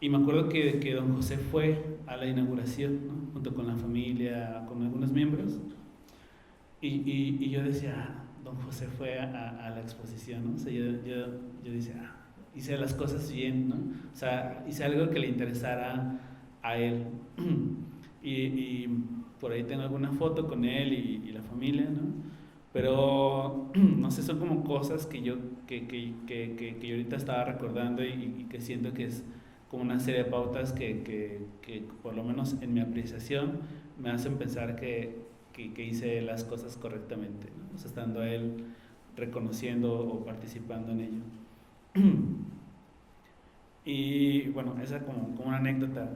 Y me acuerdo que don José fue a la inauguración, ¿no? Junto con la familia, con algunos miembros. Y yo decía, don José fue a la exposición, ¿no? O sea, yo decía, hice las cosas bien, ¿no? O sea, hice algo que le interesara a él. Y por ahí tengo alguna foto con él y la familia, ¿no? Pero, no sé, son como cosas que yo ahorita estaba recordando y que siento que es como una serie de pautas que por lo menos en mi apreciación me hacen pensar que hice las cosas correctamente, ¿no? O sea, estando él reconociendo o participando en ello. Y bueno, esa como una anécdota.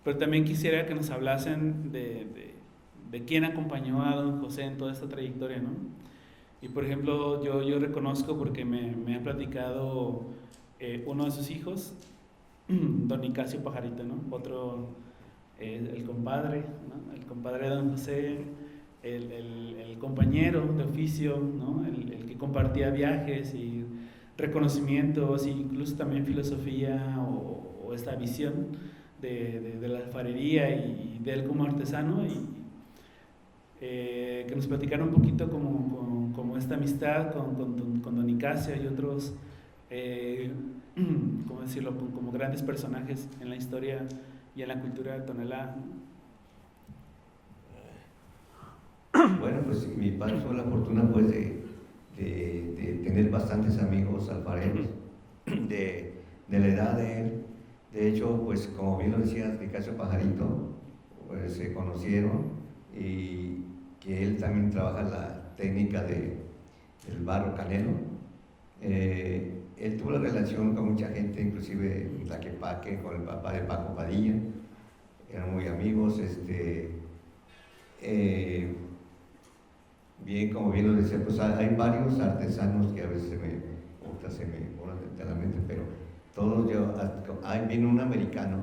Pero también quisiera que nos hablasen de quién acompañó a don José en toda esta trayectoria, ¿no? Y por ejemplo, yo reconozco porque me ha platicado uno de sus hijos, don Nicasio Pajarito, ¿no? Otro, el compadre, ¿no? El compadre de don José, el compañero de oficio, ¿no? El que compartía viajes y reconocimientos, e incluso también filosofía o esta visión de la alfarería y de él como artesano, y que nos platicaron un poquito como esta amistad con don Nicasio y otros, ¿cómo decirlo?, como grandes personajes en la historia y en la cultura de Tonalá. Bueno, pues mi padre tuvo la fortuna pues de tener bastantes amigos alfareros de la edad de él. De hecho, pues como bien lo decía Nicasio Pajarito, pues se conocieron, y que él también trabaja la técnica del barro canelo. Él tuvo la relación con mucha gente, inclusive en Tlaquepaque, con el papá de Paco Padilla, eran muy amigos. Bien, como bien lo decía, pues hay varios artesanos que a veces se me ponen de la mente, pero todos vino un americano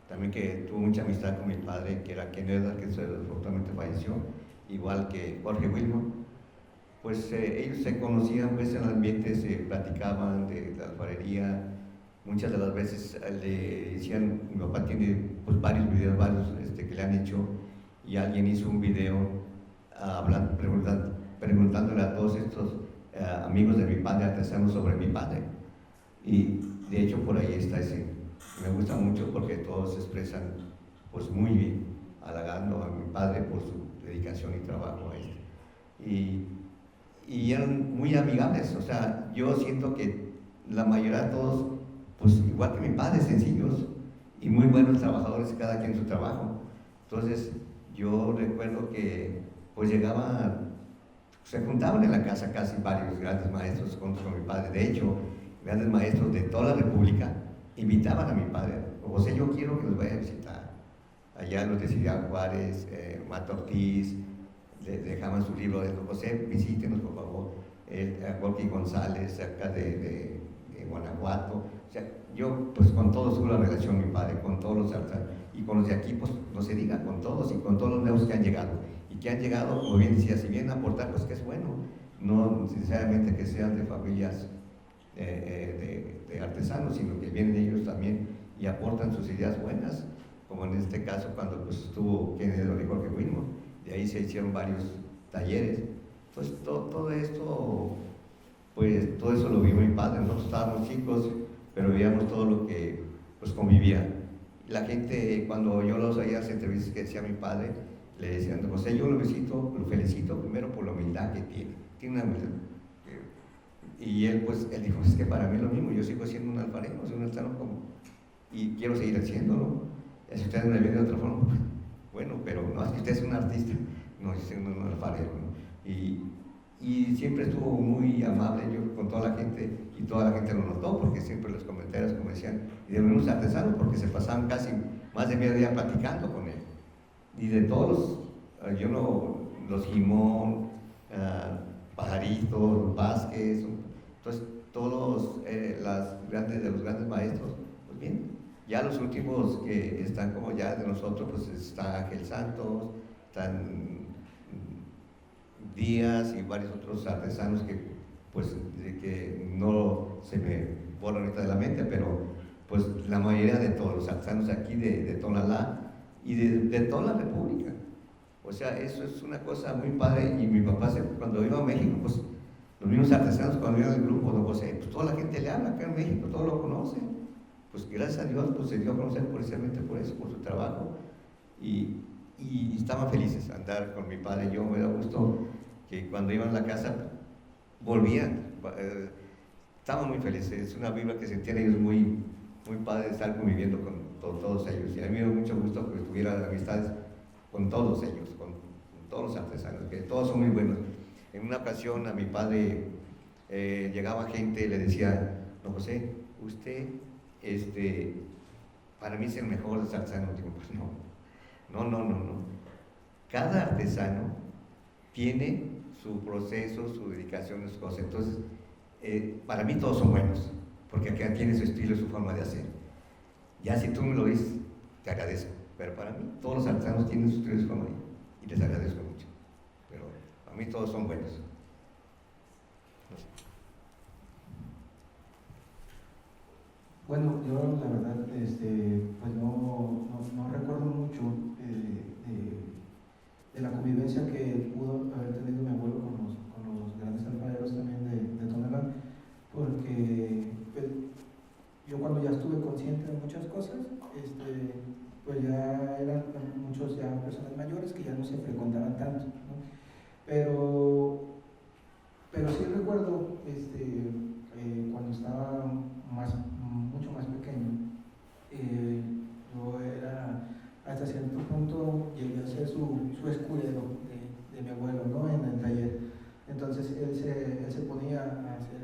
también que tuvo mucha amistad con mi padre, que era Ken Edgar, que desafortunadamente falleció, igual que Jorge Wilmot. Pues ellos se conocían pues en el ambiente, se platicaban de la alfarería. Muchas de las veces le decían, mi papá tiene pues varios videos, que le han hecho, y alguien hizo un video preguntándole a todos estos amigos de mi padre, artesanos, sobre mi padre. Y de hecho por ahí está ese. Me gusta mucho porque todos se expresan pues muy bien, halagando a mi padre por su dedicación y trabajo a este. Y eran muy amigables. O sea, yo siento que la mayoría de todos, pues igual que mi padre, sencillos y muy buenos trabajadores, cada quien en su trabajo. Entonces yo recuerdo que pues se juntaban en la casa casi varios grandes maestros junto con mi padre. De hecho, grandes maestros de toda la República invitaban a mi padre: José, yo quiero que los vaya a visitar. Allá los de Ciudad Juárez, Mato Ortiz, le dejaban su libro de José, visítenos por favor. Gorky González, acá de Guanajuato. O sea, yo pues con todos tuve la relación, mi padre, con todos los artesanos, y con los de aquí pues no se diga, con todos, y con todos los nuevos que han llegado. Y que han llegado, como bien decía, si vienen a aportar, pues que es bueno, no necesariamente que sean de familias de artesanos, sino que vienen ellos también y aportan sus ideas buenas, como en este caso cuando pues estuvo Kennedy de Jorge Wilmot, de ahí se hicieron varios talleres. Entonces todo esto, pues todo eso lo vio mi padre. Nosotros estábamos chicos, pero veíamos todo lo que pues convivía. La gente, cuando yo los oía las entrevistas que decía mi padre, le decían: José, yo lo felicito primero por la humildad que tiene una humildad. Y él dijo: es que para mí es lo mismo, yo sigo siendo un alfarero, soy un artesano y quiero seguir haciéndolo. Si ustedes me ven de otra forma, pues, bueno, pero no, si usted es un artista, no, yo soy un alfarero, ¿no? Y siempre estuvo muy amable yo con toda la gente, y toda la gente lo notó, porque siempre los comentarios, como decían, y de unos artesanos, porque se pasaban casi más de medio día platicando con él. Y de todos los Jimón, Pajarito, Vázquez, entonces todos los grandes maestros, pues bien, Ya los últimos que están como ya de nosotros, pues está Ángel Santos, están Díaz y varios otros artesanos que pues que no se me borran ahorita de la mente, pero pues la mayoría de todos los artesanos aquí de Tonalá y de toda la República. O sea, eso es una cosa muy padre. Y mi papá, cuando iba a México, pues los mismos artesanos, cuando iba al grupo, don José, pues toda la gente le habla acá en México, todos lo conocen. Pues gracias a Dios, pues se dio a conocer precisamente por eso, por su trabajo. Y estaban felices andar con mi padre. Yo me da gusto que cuando iban a la casa, volvían. Estaban muy felices. Es una vibra que sentían ellos muy, muy padre de estar conviviendo con todos ellos. Y a mí me dio mucho gusto que tuviera amistades con todos ellos, con todos los artesanos, que todos son muy buenos. En una ocasión a mi padre llegaba gente y le decía: don José, usted para mí es el mejor artesano. Digo, pues no. Cada artesano tiene su proceso, su dedicación, sus cosas. Entonces, para mí todos son buenos, porque cada quien tiene su estilo y su forma de hacer. Ya si tú me lo dices, te agradezco. Pero para mí todos los artesanos tienen su estilo y su forma, y les agradezco mucho. Pero a mí todos son buenos. No sé. Bueno, yo la verdad, pues no recuerdo mucho de la convivencia que pudo haber tenido mi abuelo con los grandes alfareros también de Tonalá, porque pues, yo cuando ya estuve consciente de muchas cosas, pues ya eran muchos ya personas mayores que ya no se frecuentaban tanto, ¿no? Pero sí recuerdo cuando estaba mucho más pequeño, yo era, hasta cierto punto, llegué a ser su escudero de mi abuelo, ¿no? En el taller. Entonces él se ponía a hacer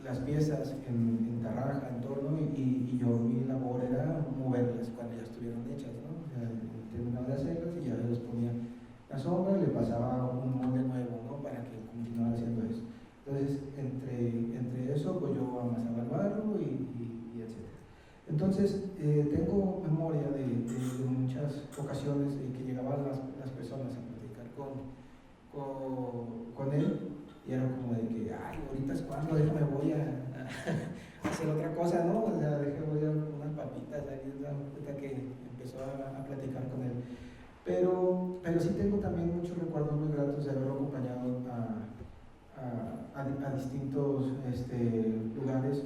las piezas en tarraja, en torno, y yo, mi labor era moverlas cuando ya estuvieron hechas, ¿no? O sea, terminaba de hacerlas y ya les ponía la sombra y le pasaba un molde nuevo, ¿no? Para que continuara haciendo eso. Entonces, entre eso, pues yo amasaba el barro y etc. Entonces, tengo memoria de muchas ocasiones en que llegaban las personas a platicar con él, y era como de que, ay, ahorita es cuando, déjame, voy a hacer otra cosa, ¿no? O sea, déjame, voy a unas papitas, ahí es la ahorita que empezó a platicar con él. Pero sí tengo también muchos recuerdos muy gratos de haberlo acompañado a distintos lugares,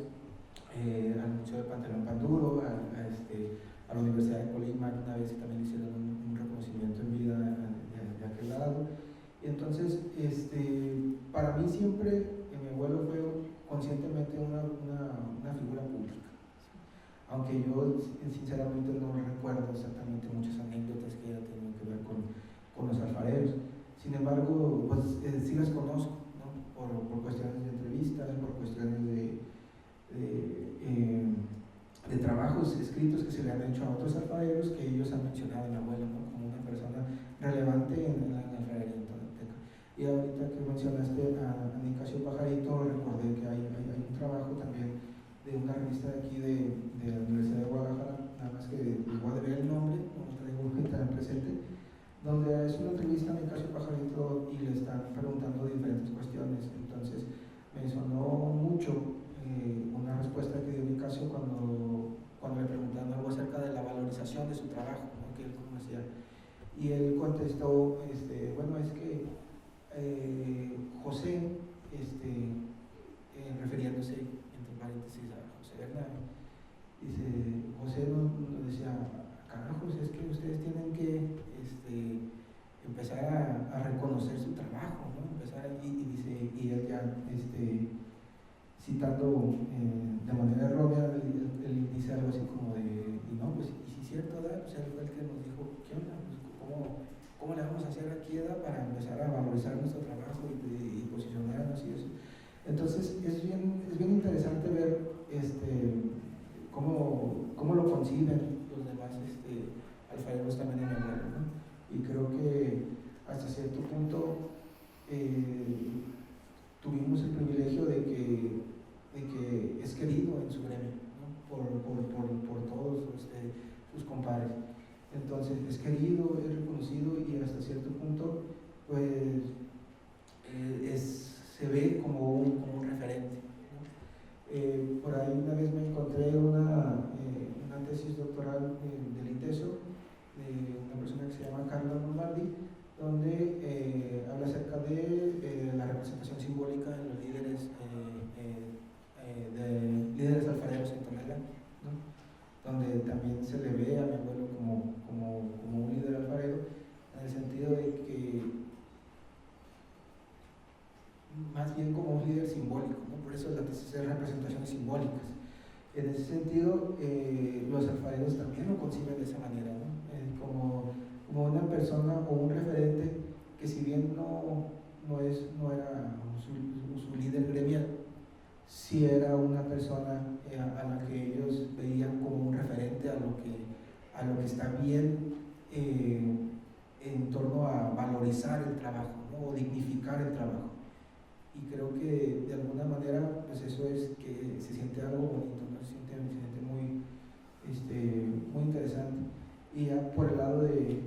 al Museo de Pantalón Panduro, a la Universidad de Colima, una vez también hicieron un reconocimiento en vida de aquel lado. Y entonces, para mí siempre mi abuelo fue conscientemente una figura pública, ¿sí? Aunque yo sinceramente no recuerdo exactamente muchas anécdotas que haya tenido que ver con los alfareros. Sin embargo, pues sí las conozco, ¿no? Por cuestiones de entrevistas, por cuestiones de trabajos escritos que se le han hecho a otros alfareros, que ellos han mencionado a mi abuelo, ¿no? Como una persona relevante en la alfarería tonalteca. Y ahorita que mencionaste a Nicasio Pajarito, recordé que hay un trabajo también de una revista de aquí de la Universidad de Guadalajara, nada más que igual de ver el nombre, no lo traigo tan presente, donde es una entrevista a Nicasio Pajarito y le están preguntando diferentes cuestiones. Entonces me sonó mucho una respuesta que dio Nicasio cuando le preguntaron algo acerca de la valorización de su trabajo, ¿no? Que él conocía. Y él contestó, bueno, es que José, refiriéndose entre paréntesis a José Bernal, dice, José nos decía, carajos, es que ustedes tienen que empezar a reconocer su trabajo, ¿no? Y él ya, citando de manera errónea, él dice algo así como de, y no, pues, y si es cierto, ¿verdad? Pues él fue el que nos dijo, ¿qué onda? Pues, ¿cómo le vamos a hacer aquí, ¿verdad? Para empezar a valorizar nuestro trabajo y posicionarnos y eso. Entonces, es bien interesante ver cómo lo conciben los demás alfareros también en el mundo, ¿no? Y creo que hasta cierto punto tuvimos el privilegio de que es querido en su gremio, ¿no? más bien como un líder simbólico, ¿no? Por eso la tesis es representaciones simbólicas. En ese sentido, los alfareros también lo conciben de esa manera, ¿no? Como una persona o un referente que, si bien no era su líder gremial, sí era una persona a la que ellos veían como un referente a lo que está bien en torno a valorizar el trabajo, ¿no? O dignificar el trabajo. Y creo que de alguna manera, pues eso es que se siente algo bonito, ¿no? Se siente muy interesante. Y ya por el lado de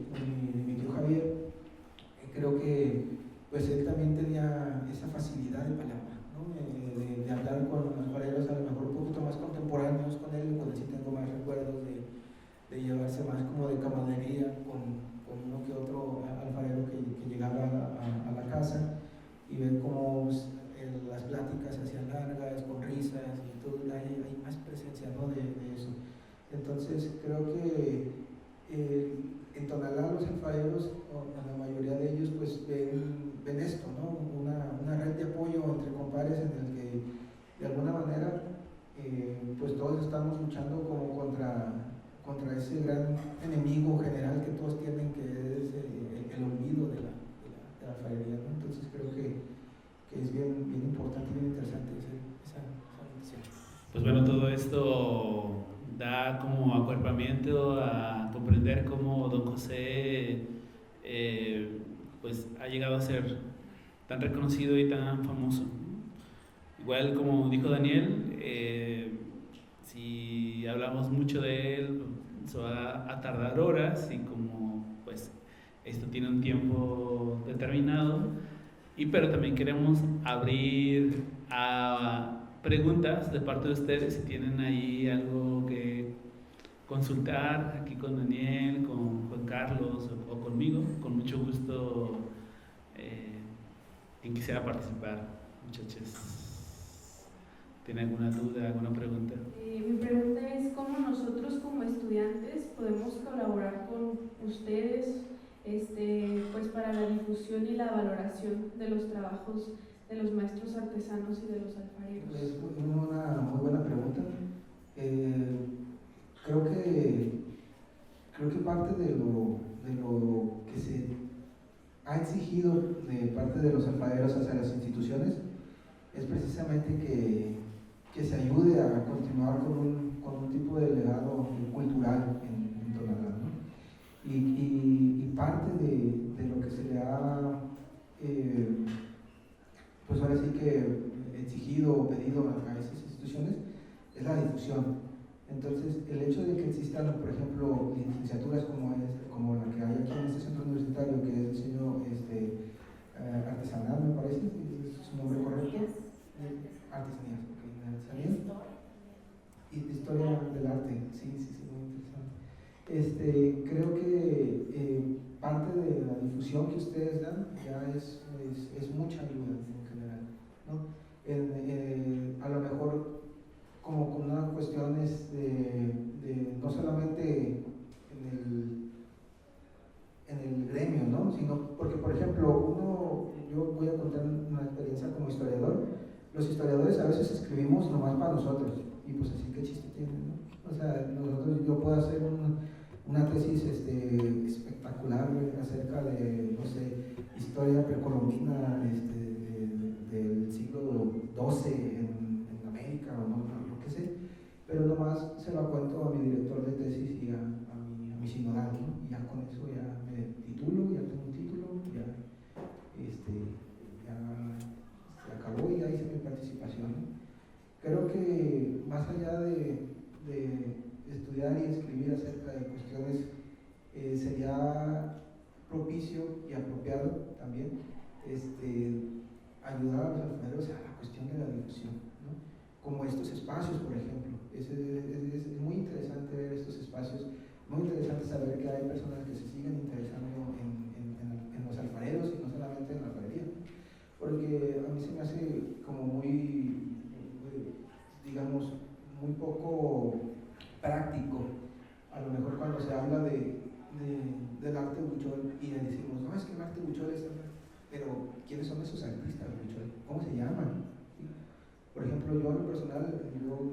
mi tío Javier, creo que pues él también tenía esa facilidad de palabra, ¿no? De hablar con los alfareros a lo mejor un poquito más contemporáneos con él sí tengo más recuerdos de llevarse más como de camaradería con uno que otro alfarero que llegaba a la casa, y ver cómo las pláticas se hacían largas, con risas y todo, hay más presencia, ¿no? de eso. Entonces creo que en Tonalá los alfareros, o la mayoría de ellos, pues ven esto, ¿no? Una red de apoyo entre compadres en el que de alguna manera pues todos estamos luchando como contra ese gran enemigo general que todos tienen, que es el olvido de la alfarería, ¿no? Entonces creo que es bien importante y bien interesante esa noticia. Pues bueno, todo esto da como acuerpamiento a comprender cómo don José pues ha llegado a ser tan reconocido y tan famoso. Igual como dijo Daniel, si hablamos mucho de él, se va a tardar horas, y como pues esto tiene un tiempo determinado, pero también queremos abrir a preguntas de parte de ustedes, si tienen ahí algo que consultar aquí con Daniel, con Juan Carlos o conmigo, con mucho gusto. Quien quisiera participar, muchachos. ¿Tiene alguna duda, alguna pregunta? Mi pregunta es cómo nosotros como estudiantes podemos colaborar con ustedes pues para la difusión y la valoración de los trabajos de los maestros artesanos y de los alfareros. Es una muy buena pregunta. Creo que parte de lo que se ha exigido de parte de los alfareros hacia las instituciones es precisamente que se ayude a continuar con un tipo de legado cultural en Tonalá, ¿no? Y parte de lo que se le ha pues ahora sí que exigido o pedido a esas instituciones es la difusión. Entonces, el hecho de que existan, por ejemplo, licenciaturas como la que hay aquí en este centro universitario, que es diseño artesanal, me parece, ¿es su nombre correcto? Artesanías, ok, artesanías. Y historia del arte, sí, muy interesante. Creo que parte de la difusión que ustedes dan ya es mucha ayuda en general, ¿no? A lo mejor como con unas cuestiones de no solamente en el gremio, ¿no? Sino porque, por ejemplo, yo voy a contar una experiencia como historiador. Los historiadores a veces escribimos nomás para nosotros, y pues así que chiste tiene, ¿no? O sea, yo puedo hacer una tesis espectacular acerca de, no sé, historia precolombina del siglo XII en América, o no, lo que sé, pero nomás se lo cuento a mi director de tesis y a mi sinodal, ¿no? Y ya con eso ya me titulo, ya tengo un título, ya se acabó y ya hice mi participación, ¿no? Creo que más allá de estudiar y escribir acerca de cuestiones, sería propicio y apropiado también ayudar a los alfareros a la cuestión de la difusión, ¿no? Como estos espacios, por ejemplo. Es muy interesante ver estos espacios, muy interesante saber que hay personas que se siguen interesando en los alfareros, y no solamente en la alfarería, porque a mí se me hace como muy, digamos, muy poco práctico, a lo mejor cuando se habla del arte buchol y le decimos, no, es que el arte buchol es, pero ¿quiénes son esos artistas, Huichol, cómo se llaman. ¿Sí? Por ejemplo, yo en lo personal, yo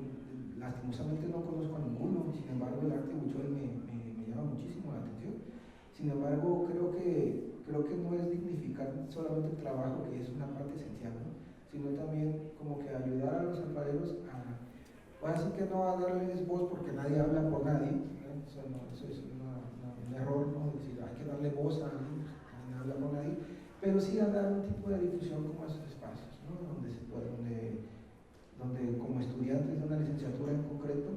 lastimosamente no conozco a ninguno, sin embargo el arte Huichol me llama muchísimo la atención. Sin embargo, creo que no es dignificar solamente el trabajo, que es una parte esencial, ¿no? Sino también como que ayudar a los alfareros a, ahora sí que no a darles voz porque nadie habla por nadie, ¿no? Eso es un error, ¿no? Es decir, hay que darle voz a alguien, nadie habla por nadie, pero sí a dar un tipo de difusión como a esos espacios, ¿no? Donde se puede, donde como estudiantes de una licenciatura en concreto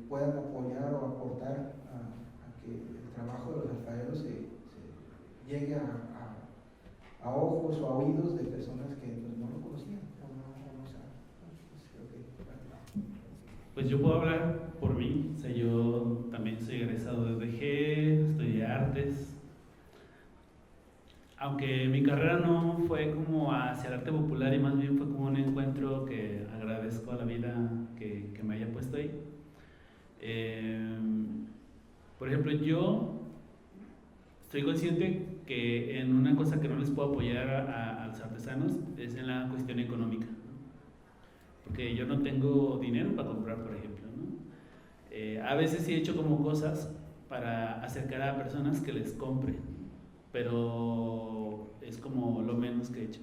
puedan apoyar o aportar a que el trabajo de los alfareros se llegue a ojos o a oídos de personas que pues, no lo conocían o no saben. Entonces, creo que... Pues yo puedo hablar por mí, o sea, yo también soy egresado de UDG, estudié artes. Aunque mi carrera no fue como hacia el arte popular y más bien fue como un encuentro que agradezco a la vida que me haya puesto ahí. Por ejemplo, yo estoy consciente que en una cosa que no les puedo apoyar a los artesanos es en la cuestión económica, ¿no? Porque yo no tengo dinero para comprar, por ejemplo, ¿no? A veces sí he hecho como cosas para acercar a personas que les compren, pero es como lo menos que he hecho.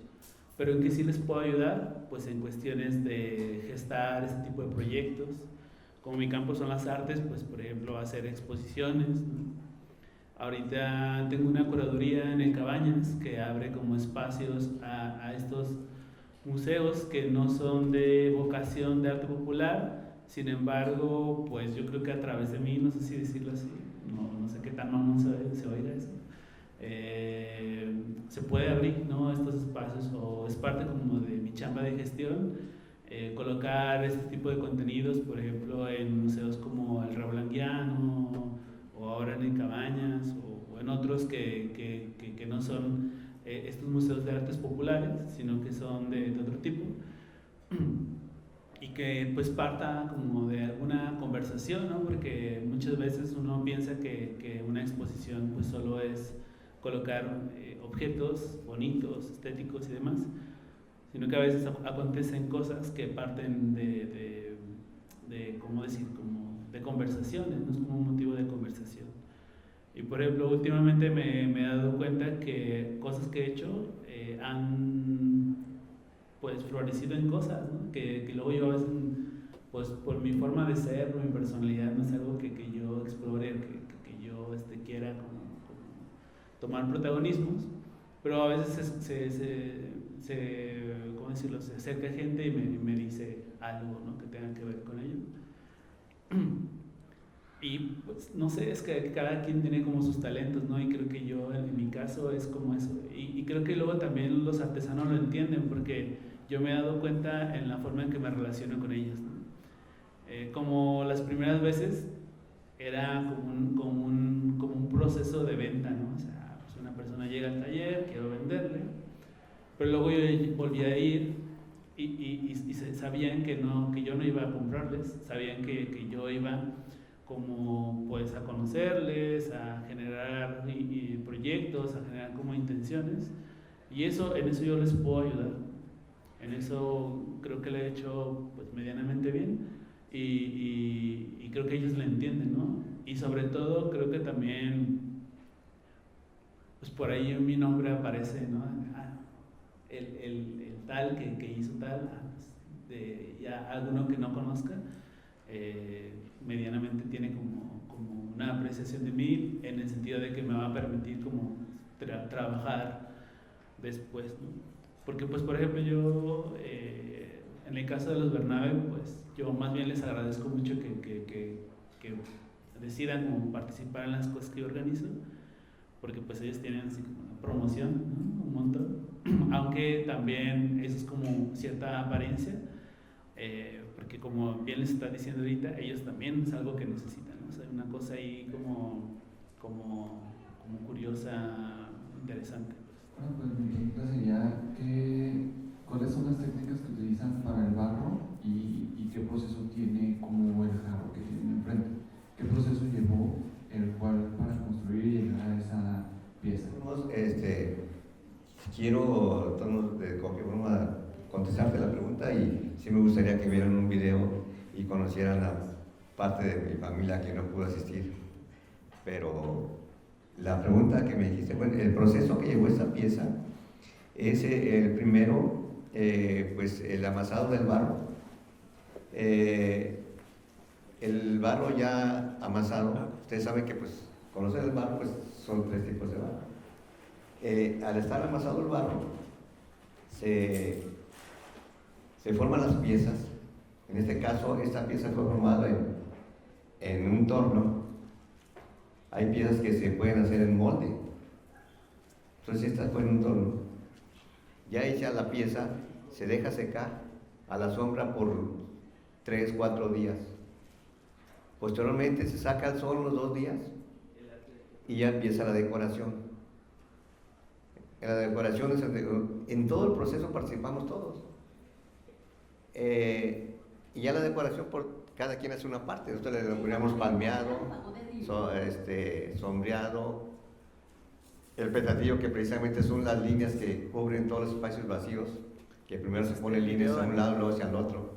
Pero en que sí les puedo ayudar, pues en cuestiones de gestar este tipo de proyectos. Como mi campo son las artes, pues por ejemplo hacer exposiciones, ¿no? Ahorita tengo una curaduría en el Cabañas que abre como espacios a estos museos que no son de vocación de arte popular, sin embargo, pues yo creo que a través de mí, no sé si decirlo así, no sé qué tan mamón se oiga eso, se puede abrir, ¿no?, estos espacios, o es parte como de mi chamba de gestión, colocar este tipo de contenidos, por ejemplo, en museos como el Reblanguiano, o ahora en el Cabañas, o en otros que no son estos museos de artes populares, sino que son de otro tipo, y que pues parta como de alguna conversación, ¿no? Porque muchas veces uno piensa que una exposición pues solo es colocar objetos bonitos, estéticos y demás, sino que a veces acontecen cosas que parten de ¿cómo decir?, como de conversaciones, no es como un motivo de conversación. Y por ejemplo, últimamente me he dado cuenta que cosas que he hecho han pues florecido en cosas, ¿no? Que luego yo a veces, pues por mi forma de ser, por mi personalidad, no es algo que yo explore, que yo quiera como tomar protagonismos, pero a veces ¿cómo decirlo?, se acerca gente y me dice algo, ¿no?, que tenga que ver con ello. Y pues no sé, es que cada quien tiene como sus talentos, ¿no? Y creo que yo en mi caso es como eso. Y creo que luego también los artesanos lo entienden, porque yo me he dado cuenta en la forma en que me relaciono con ellos, ¿no? Como las primeras veces era como un proceso de venta, ¿no? O sea, pues una persona llega al taller, quiero venderle, pero luego yo volví a ir y sabían que yo no iba a comprarles, sabían que yo iba como pues a conocerles, a generar proyectos, a generar como intenciones, y en eso yo les puedo ayudar. En eso creo que lo he hecho pues medianamente bien y creo que ellos lo entienden, ¿no? Y sobre todo creo que también pues por ahí mi nombre aparece, ¿no? El tal que hizo tal, pues, ya alguno que no conozca, medianamente tiene como una apreciación de mí, en el sentido de que me va a permitir como trabajar después, ¿no? Porque pues por ejemplo yo, en el caso de los Bernabe, pues yo más bien les agradezco mucho que decidan como participar en las cosas que yo organizo, porque pues ellos tienen así como una promoción, ¿no?, un montón, aunque también eso es como cierta apariencia, porque como bien les está diciendo ahorita, ellos también es algo que necesitan, ¿no? O sea, una cosa ahí como curiosa, interesante. Bueno, pues mi pregunta sería ¿cuáles son las técnicas que utilizan para el barro y qué proceso tiene como el jarro que tienen enfrente? ¿Qué proceso llevó el cual para construir y llegar a esa pieza? Quiero quiero de cualquier forma contestarte la pregunta y sí me gustaría que vieran un video y conocieran a parte de mi familia que no pudo asistir. Pero la pregunta que me dijiste, bueno, el proceso que llevó esta pieza es el primero, pues el amasado del barro. El barro ya amasado, ustedes saben que pues conocer el barro pues son 3 tipos de barro. Al estar amasado el barro, se forman las piezas. En este caso, esta pieza fue formada en un torno. Hay piezas que se pueden hacer en molde. Entonces esta fue en un torno. Ya hecha la pieza, se deja secar a la sombra por 3, 4 días. Posteriormente se saca al sol los 2 días y ya empieza la decoración. En la decoración, en todo el proceso participamos todos. Y ya la decoración, cada quien hace una parte. Nosotros le denominamos palmeado, sombreado, el petatillo, que precisamente son las líneas que cubren todos los espacios vacíos, que primero se ponen líneas a un lado y luego hacia el otro.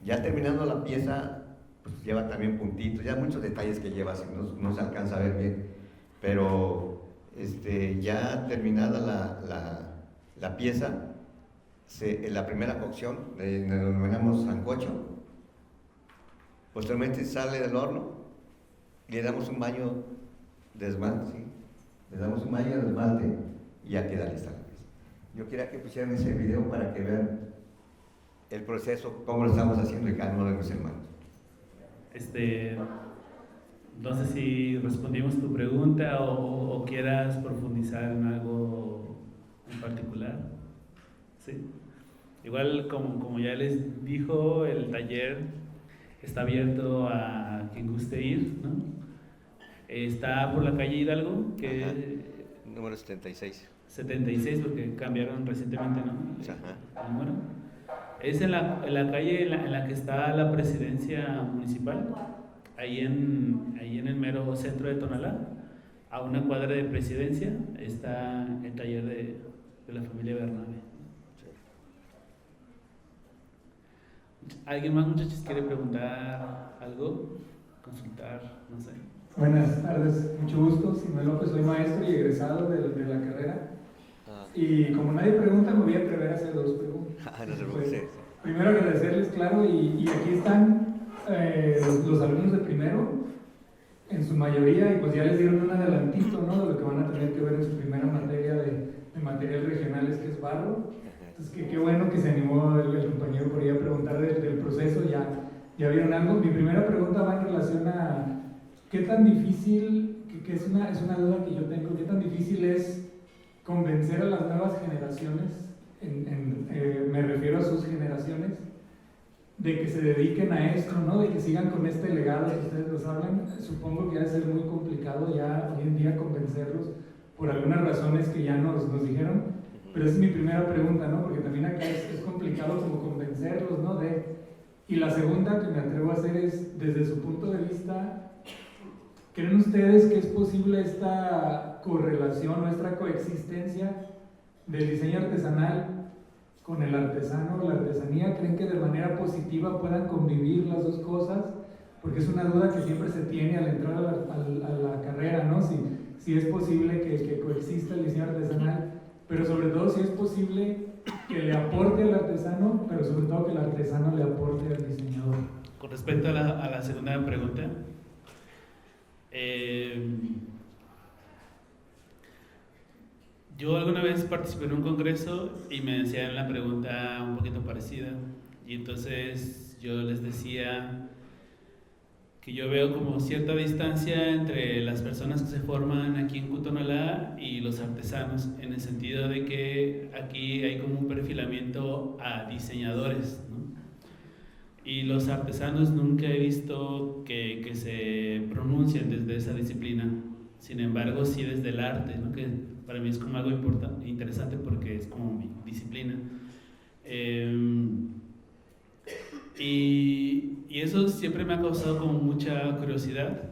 Ya terminando la pieza, pues lleva también puntitos, ya muchos detalles que lleva, no se alcanza a ver bien, pero ya terminada la pieza, en la primera cocción, le denominamos sancocho, posteriormente sale del horno, le damos un baño de esmalte, ¿sí? Le damos un baño de esmalte y ya queda lista la pieza. Yo quería que pusieran ese video para que vean el proceso, cómo lo estamos haciendo en cada uno de mis hermanos. No sé si respondimos tu pregunta o quieras profundizar en algo en particular. ¿Sí? Igual, como ya les dijo, el taller está abierto a quien guste ir, ¿no? Está por la calle Hidalgo, que Ajá. Número 76. 76, porque cambiaron recientemente, ¿no? Ajá. El número. Es en la calle en la que está la presidencia municipal, ahí en el mero centro de Tonalá, a una cuadra de presidencia, está el taller de la familia Bernabe. ¿Alguien más, muchachos, quiere preguntar algo? ¿Consultar? No sé. Buenas tardes, mucho gusto. Simón López, soy maestro y egresado de la carrera. Y como nadie pregunta, me voy a atrever a hacer 2 preguntas. No se Pues, preocupe. primero agradecerles, claro, y aquí están los alumnos de primero, en su mayoría, y pues ya les dieron un adelantito, ¿no?, de lo que van a tener que ver en su primera materia de materiales regionales, que es barro. Entonces, qué bueno que se animó el compañero por ahí a preguntar del proceso, ya vieron algo. Mi primera pregunta va en relación a qué tan difícil, que es una duda que yo tengo, qué tan difícil es convencer a las nuevas generaciones, me refiero a sus generaciones, de que se dediquen a esto, ¿no?, de que sigan con este legado que ustedes nos hablan. Supongo que va a ser muy complicado ya hoy en día convencerlos por algunas razones que ya nos dijeron, pero esa es mi primera pregunta, ¿no?, porque también acá es complicado como convencerlos, ¿no?, y la segunda que me atrevo a hacer es, desde su punto de vista, ¿creen ustedes que es posible esta correlación o esta coexistencia del diseño artesanal con el artesano o la artesanía? ¿Creen que de manera positiva puedan convivir las dos cosas? Porque es una duda que siempre se tiene al entrar a la carrera, ¿no? Si es posible que coexista el diseño artesanal, pero sobre todo si es posible que le aporte al artesano, pero sobre todo que el artesano le aporte al diseñador. Con respecto a la segunda pregunta, yo alguna vez participé en un congreso y me decían la pregunta un poquito parecida, y entonces yo les decía que yo veo como cierta distancia entre las personas que se forman aquí en Cutonalá y los artesanos, en el sentido de que aquí hay como un perfilamiento a diseñadores, ¿no? Y los artesanos nunca he visto que se pronuncien desde esa disciplina. Sin embargo, sí desde el arte, ¿no?, que para mí es como algo interesante porque es como mi disciplina. Y eso siempre me ha causado como mucha curiosidad.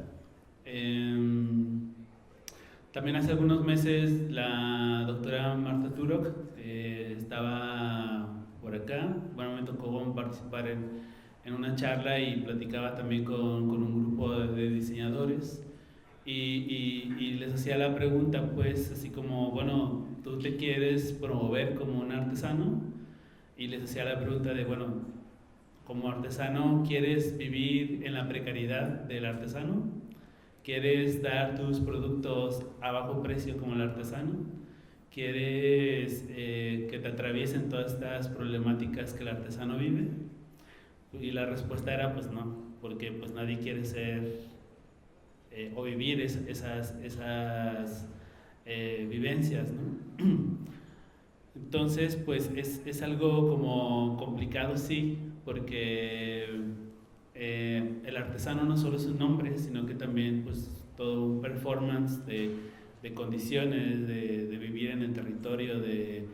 También hace algunos meses la doctora Marta Turok estaba por acá. Bueno, me tocó participar en una charla y platicaba también con un grupo de diseñadores y les hacía la pregunta, pues, así como, bueno, ¿tú te quieres promover como un artesano? Y les hacía la pregunta de, bueno, como artesano, ¿quieres vivir en la precariedad del artesano? ¿Quieres dar tus productos a bajo precio como el artesano? ¿Quieres que te atraviesen todas estas problemáticas que el artesano vive? Y la respuesta era pues no, porque pues nadie quiere ser o vivir esas vivencias, ¿no? Entonces pues es algo como complicado, sí, porque el artesano no solo es un nombre, sino que también pues todo un performance de condiciones, de vivir en el territorio, de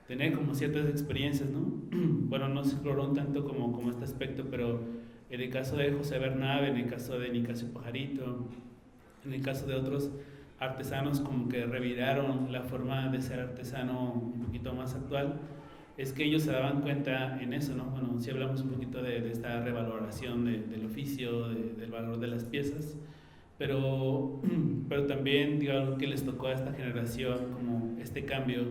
tener como ciertas experiencias, ¿no? Bueno, no se exploró tanto como este aspecto, pero en el caso de José Bernabe, en el caso de Nicasio Pajarito, en el caso de otros artesanos como que reviraron la forma de ser artesano un poquito más actual, es que ellos se daban cuenta en eso, ¿no? Bueno, si hablamos un poquito de esta revaloración del oficio, del valor de las piezas, pero también, digo, algo que les tocó a esta generación, como este cambio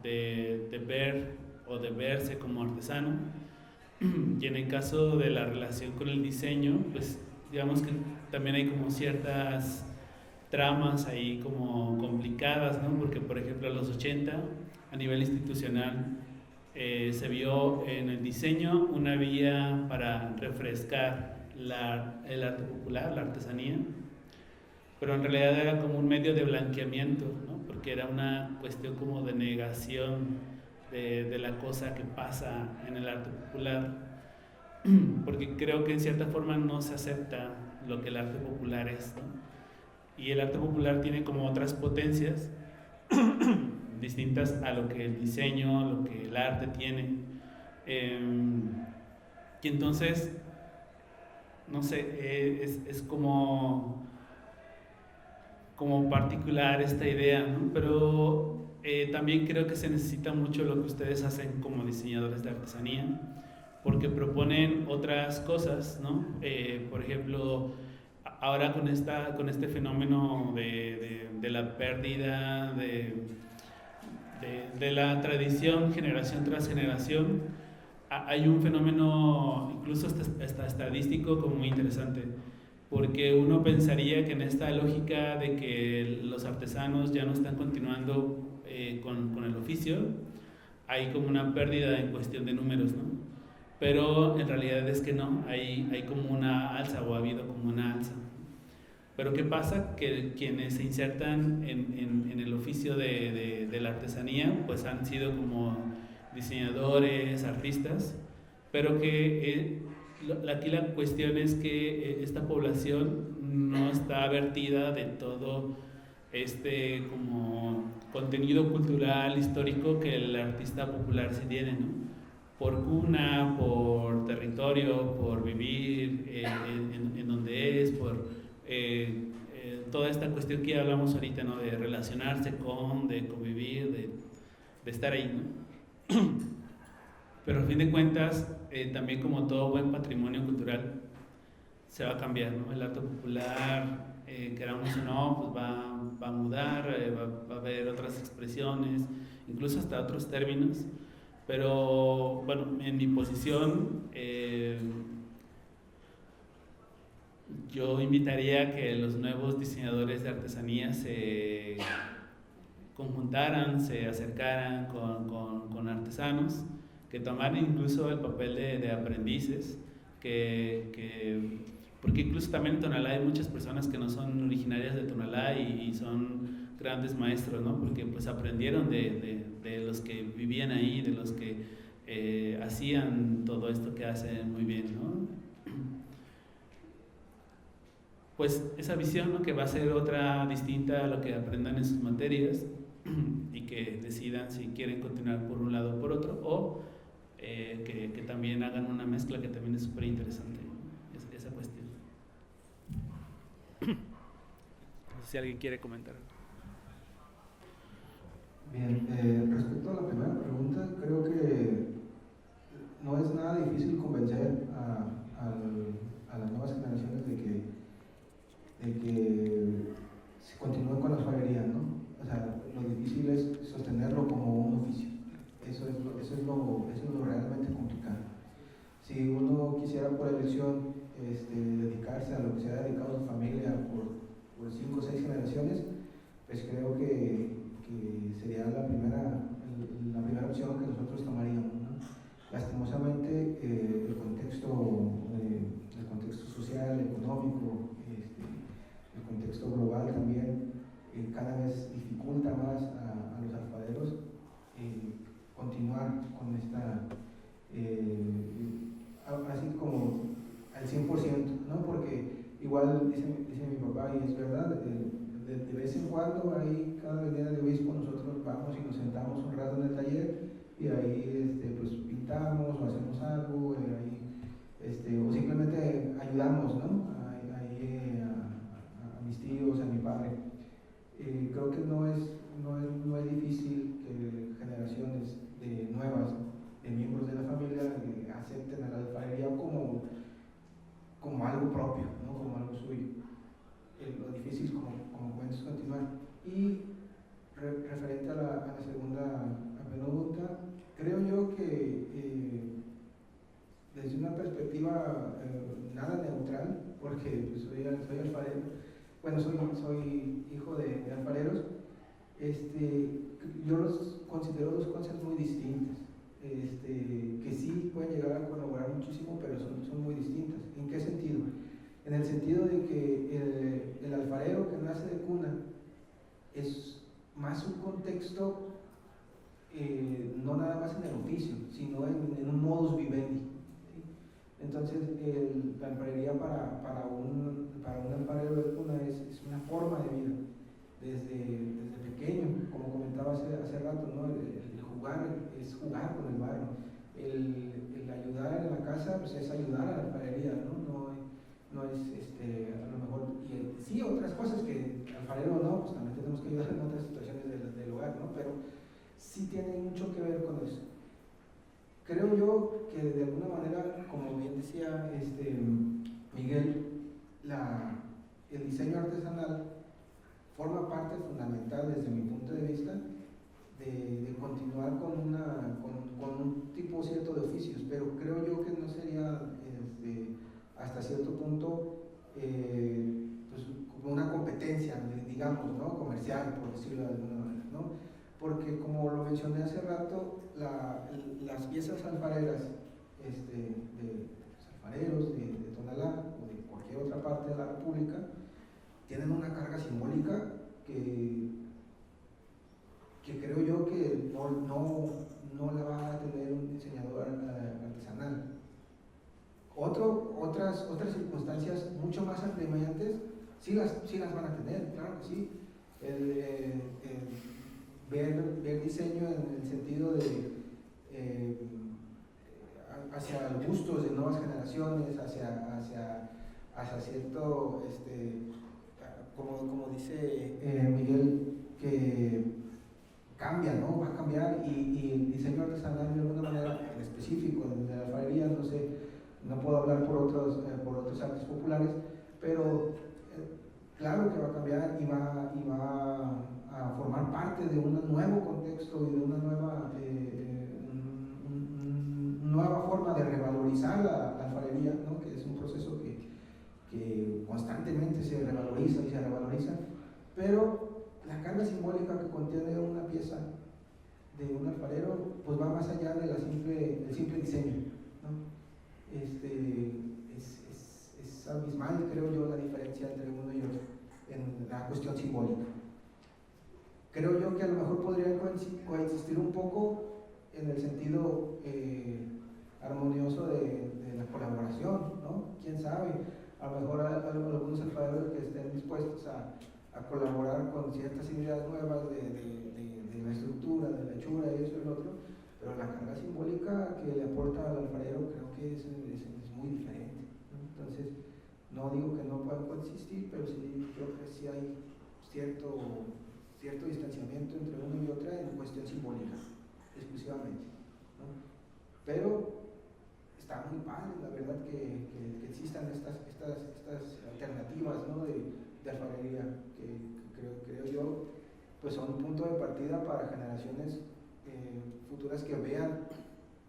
de ver o de verse como artesano. Y en el caso de la relación con el diseño, pues digamos que también hay como ciertas tramas ahí como complicadas, ¿no? Porque por ejemplo a los 80 a nivel institucional se vio en el diseño una vía para refrescar el arte popular, la artesanía, pero en realidad era como un medio de blanqueamiento, ¿no? Porque era una cuestión como de negación de la cosa que pasa en el arte popular, porque creo que en cierta forma no se acepta lo que el arte popular es, ¿no? Y el arte popular tiene como otras potencias distintas a lo que el diseño, lo que el arte tiene, y entonces, no sé, es como particular esta idea, ¿no? Pero también creo que se necesita mucho lo que ustedes hacen como diseñadores de artesanía, porque proponen otras cosas, ¿no? Por ejemplo, ahora con este fenómeno de la pérdida de la tradición generación tras generación, hay un fenómeno incluso hasta estadístico como muy interesante, porque uno pensaría que en esta lógica de que los artesanos ya no están continuando con el oficio, hay como una pérdida en cuestión de números, ¿no? Pero en realidad es que no, hay como una alza, o ha habido como una alza. Pero ¿qué pasa? Que quienes se insertan en el oficio de la artesanía, pues han sido como diseñadores, artistas, pero que aquí la cuestión es que esta población no está vertida de todo este como contenido cultural, histórico que el artista popular sí tiene, ¿no? Por cuna, por territorio, por vivir en donde es, por toda esta cuestión que ya hablamos ahorita, ¿no? De relacionarse con, de convivir, de estar ahí, ¿no? Pero a fin de cuentas, también como todo buen patrimonio cultural, se va a cambiar, ¿no? El arte popular, queramos o no, pues va a mudar, va a haber otras expresiones, incluso hasta otros términos. Pero bueno, en mi posición, yo invitaría a que los nuevos diseñadores de artesanía se conjuntaran, se acercaran con artesanos, que tomaran incluso el papel de aprendices, porque incluso también en Tonalá hay muchas personas que no son originarias de Tonalá y son grandes maestros, ¿no? Porque pues aprendieron de los que vivían ahí, de los que hacían todo esto que hacen muy bien, ¿no? Pues esa visión, ¿no? Que va a ser otra distinta a lo que aprendan en sus materias y que decidan si quieren continuar por un lado o por otro, o que también hagan una mezcla, que también es súper interesante esa cuestión. No sé si alguien quiere comentar. Bien, respecto a la primera pregunta, creo que no es nada difícil convencer a las nuevas generaciones de que se continúen con la alfarería, ¿no? O sea, lo difícil es sostenerlo como un oficio. Eso es lo realmente complicado. Si uno quisiera por elección dedicarse a lo que se ha dedicado su familia por 5 o 6 generaciones, pues creo que sería la primera opción que nosotros tomaríamos, ¿no? Lastimosamente, el contexto social, económico, el contexto global también cada vez dificulta más a los alfareros continuar con esta, así como al 100%, ¿no? Porque igual dice mi papá, y es verdad, de vez en cuando, ahí cada venida de obispo, nosotros vamos y nos sentamos un rato en el taller y ahí pues pintamos o hacemos algo, o simplemente ayudamos, ¿no? A mis tíos, a mi padre. Creo que no es difícil que generaciones nuevas de miembros de la familia acepten a la alfarería como algo propio, ¿no? Como algo suyo. Lo difícil, como comentas, es continuar. Y referente a la segunda pregunta, creo yo que desde una perspectiva nada neutral, porque pues, soy alfarero, bueno, soy hijo de alfareros, yo los considero dos cosas muy distintas, que sí pueden llegar a colaborar muchísimo, pero son muy distintas. ¿En qué sentido? En el sentido de que el alfarero que nace de cuna es más un contexto, no nada más en el oficio, sino en un modus vivendi, ¿sí? Entonces, la alfarería para un alfarero de cuna es una forma de vida, desde pequeño, como comentaba hace rato, ¿no? El jugar es jugar con el barro, el ayudar en la casa pues es ayudar a la alfarería, no es a lo mejor, y sí otras cosas que alfarero no, pues también tenemos que ayudar en otras situaciones del hogar, ¿no? Pero sí tiene mucho que ver con eso. Creo yo que de alguna manera, como bien decía Miguel, el diseño artesanal forma parte fundamental desde mi punto de vista de continuar con un tipo cierto de oficios, pero creo yo que no sería hasta cierto punto pues, como una competencia, digamos, ¿no? Comercial, por decirlo de alguna manera, ¿no? Porque como lo mencioné hace rato, las piezas alfareras de los alfareros de Tonalá o de cualquier otra parte de la República tienen una carga simbólica que creo yo que no la va a tener un diseñador artesanal. Otras circunstancias mucho más apremiantes sí las van a tener, claro que sí. Ver diseño en el sentido de hacia los gustos de nuevas generaciones, hacia cierto, como dice Miguel, que cambia, ¿no? Va a cambiar y el diseño artesanal de alguna manera en específico, de la alfarería, no sé, no puedo hablar por otros artes populares, pero claro que va a cambiar y va a formar parte de un nuevo contexto y de una nueva forma de revalorizar la alfarería, ¿no? Que es un proceso que constantemente se revaloriza y se revaloriza, pero la carga simbólica que contiene una pieza de un alfarero pues va más allá del simple diseño, ¿no? Es abismal, creo yo, la diferencia entre uno y otro en la cuestión simbólica. Creo yo que a lo mejor podría coexistir un poco en el sentido armonioso de la colaboración, ¿no? ¿Quién sabe? A lo mejor hay algunos alfareros que estén dispuestos a colaborar con ciertas ideas nuevas de la estructura, de la hechura y eso y lo otro, pero la carga simbólica que le aporta al alfarero creo que es muy diferente, ¿no? Entonces, No digo que no puedan coexistir, pero sí creo que sí hay cierto distanciamiento entre una y otra en cuestión simbólica, exclusivamente, ¿no? Pero está muy padre, la verdad, que existan estas alternativas, ¿no? de alfarería, que creo yo, pues son un punto de partida para generaciones futuras que vean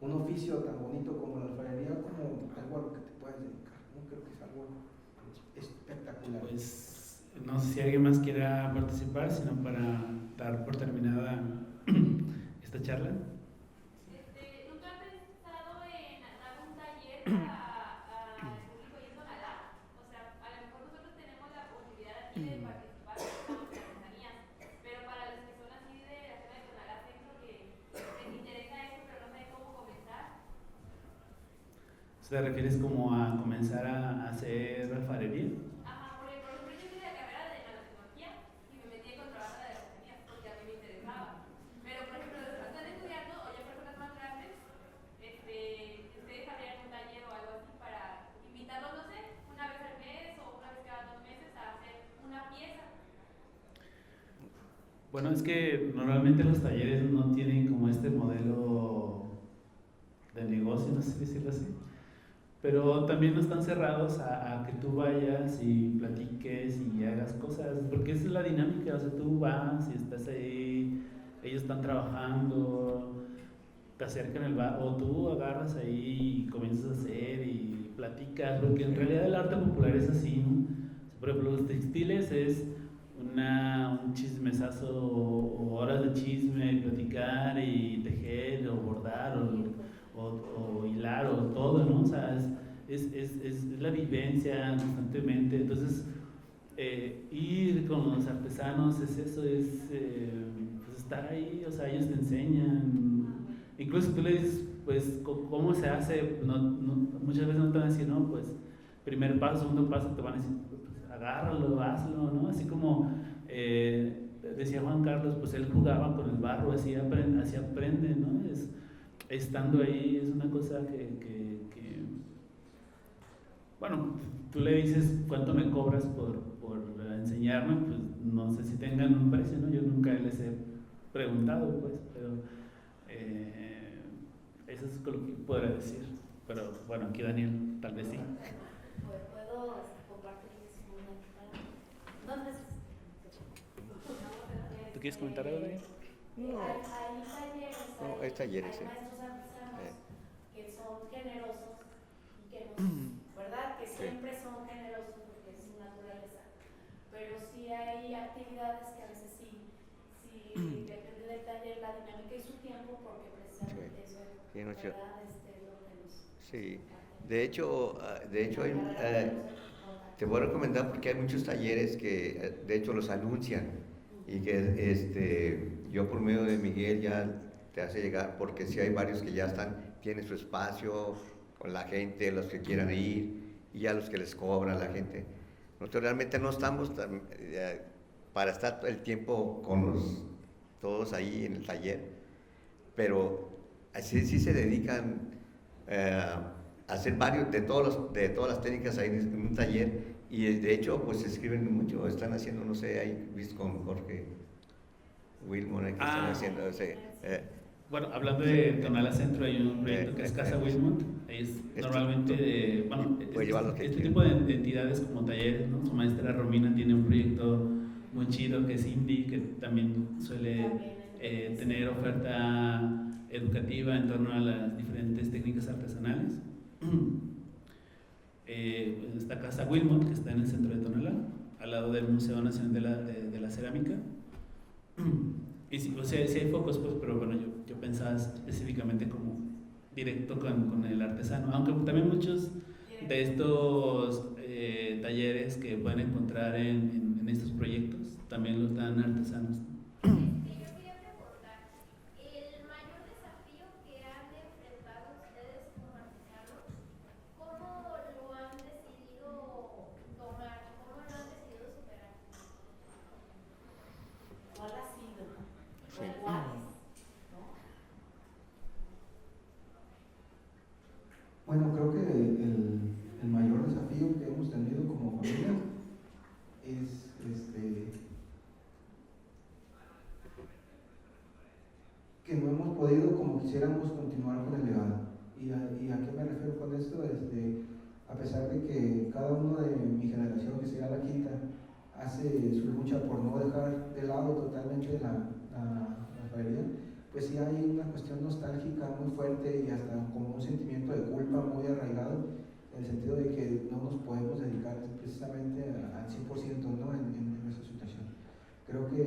un oficio tan bonito como la alfarería como algo a lo que te puedes dedicar, ¿no? Creo que es algo espectacular. Pues no sé si alguien más quiera participar, sino para dar por terminada esta charla. ¿Nunca has pensado en dar un taller al público y en Tonalá? O sea, a lo mejor nosotros tenemos la posibilidad aquí de participar en artesanías, pero para los que son así de la zona de Tonalá Centro que les interesa esto pero no saben cómo comenzar. ¿Te refieres como a comenzar a hacer alfarería? Ajá, por ejemplo, yo hice la carrera de nanotecnología y me metí con trabajo de artesanías porque a mí me interesaba. Pero, por ejemplo, los que están estudiando o ya personas más grandes, ustedes habrían un taller o algo así para invitarlos, no sé, una vez al mes o una vez cada 2 meses a hacer una pieza. Bueno, es que normalmente los talleres no tienen como este modelo de negocio, no sé decirlo así. Pero también no están cerrados a que tú vayas y platiques y hagas cosas, porque esa es la dinámica, o sea, tú vas y estás ahí, ellos están trabajando, te acercan el bar, o tú agarras ahí y comienzas a hacer y platicas, porque en realidad el arte popular es así, ¿no? Por ejemplo, los textiles es un chismesazo o horas de chisme, platicar y tejer o bordar o hilar o todo, ¿no? O sea, es la vivencia constantemente. Entonces, ir con los artesanos es eso, pues estar ahí, o sea, ellos te enseñan. Incluso tú le dices, pues, ¿cómo se hace? Muchas veces no te van a decir, no, pues, primer paso, segundo paso, te van a decir, pues, agárralo, hazlo, ¿no? Así como decía Juan Carlos, pues él jugaba con el barro, así aprende, ¿no? Estando ahí es una cosa que bueno, tú le dices cuánto me cobras por enseñarme, pues no sé si tengan un precio, ¿no? Yo nunca les he preguntado, pues, pero eso es lo que podría decir. Pero bueno, aquí Daniel, tal vez sí. ¿Puedo compartirles una? ¿Dónde es? ¿Tú quieres comentar algo, Daniel? Hay talleres, No, hay talleres, sí. maestros artesanos que son generosos y que nos, ¿verdad? Que siempre son generosos porque es su naturaleza. Pero sí hay actividades que a veces sí depende del taller, la dinámica y su tiempo, porque precisamente eso es, ¿verdad? Lo que nos Sí, de hecho te voy a recomendar porque hay muchos talleres que de hecho los anuncian y que yo por medio de Miguel ya te hace llegar, porque sí hay varios que ya tienen su espacio con la gente, los que quieran ir y ya los que les cobran la gente. Nosotros realmente no estamos para estar todo el tiempo con todos ahí en el taller, pero así sí se dedican a hacer varios de todas las técnicas ahí en un taller, y de hecho pues se escriben mucho, están haciendo, no sé, ahí visto con Jorge Wilmore que están haciendo, bueno, hablando de Tonalá Centro, hay un proyecto que es Casa Wilmont. Normalmente, este tipo de entidades como talleres, ¿no? Su maestra Romina tiene un proyecto muy chido que es Indie, que también suele tener oferta educativa en torno a las diferentes técnicas artesanales. Esta Casa Wilmont, que está en el centro de Tonalá, al lado del Museo Nacional de la Cerámica. Y sí, o sea, sí hay focos, pues, pero bueno, yo pensaba específicamente como directo con el artesano, aunque también muchos de estos talleres que pueden encontrar en estos proyectos también los dan artesanos. Yo quería preguntar, el mayor desafío que han enfrentado ustedes como artesanos, ¿cómo lo han decidido tomar? ¿Cómo lo han decidido superar? ¿Cuál ha sido? Sí. ¿Cuáles? Bueno, creo que el mayor desafío que hemos tenido como que no hemos podido como quisiéramos continuar con el legado. ¿Y a qué me refiero con esto? A pesar de que cada uno de mi generación, que será la quinta, hace su lucha por no dejar de lado totalmente la alfarería, pues sí hay una cuestión nostálgica muy fuerte y hasta como un sentimiento de culpa muy arraigado, en el sentido de que no nos podemos dedicar precisamente al 100%, ¿no? en esa situación. Creo que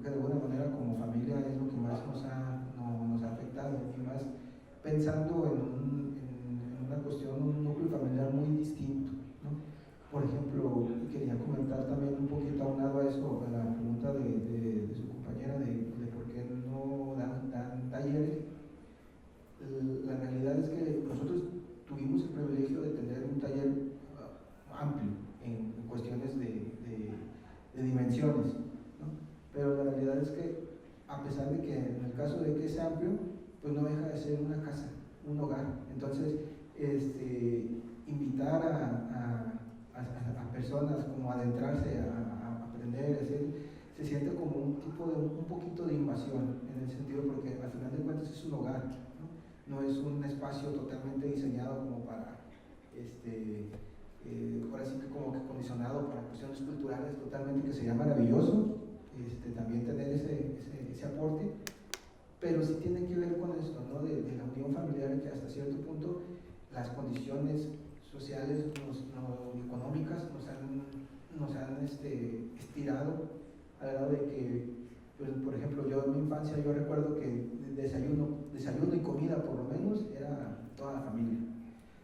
de alguna manera como familia es lo que más nos ha afectado, y más pensando en una cuestión, un núcleo familiar muy distinto, ¿no? Por ejemplo, quería comentar también un poquito aunado a eso, a la pregunta de su compañera de por qué no dan talleres. La realidad es que nosotros tuvimos el privilegio de tener un taller amplio en cuestiones de dimensiones, ¿no? Pero la realidad es que, a pesar de que en el caso de que sea amplio, pues no deja de ser una casa, un hogar. Entonces, invitar a personas como a adentrarse, a aprender, se siente como un poquito de invasión, en el sentido porque al final de cuentas es un hogar, no es un espacio totalmente diseñado como para, ahora sí que como que condicionado para cuestiones culturales totalmente, que sería maravilloso también tener ese aporte, pero sí tiene que ver con esto, ¿no? de la unión familiar, que hasta cierto punto las condiciones sociales, económicas nos han estirado al grado de que, pues, por ejemplo, yo en mi infancia yo recuerdo que desayuno y comida por lo menos era toda la familia.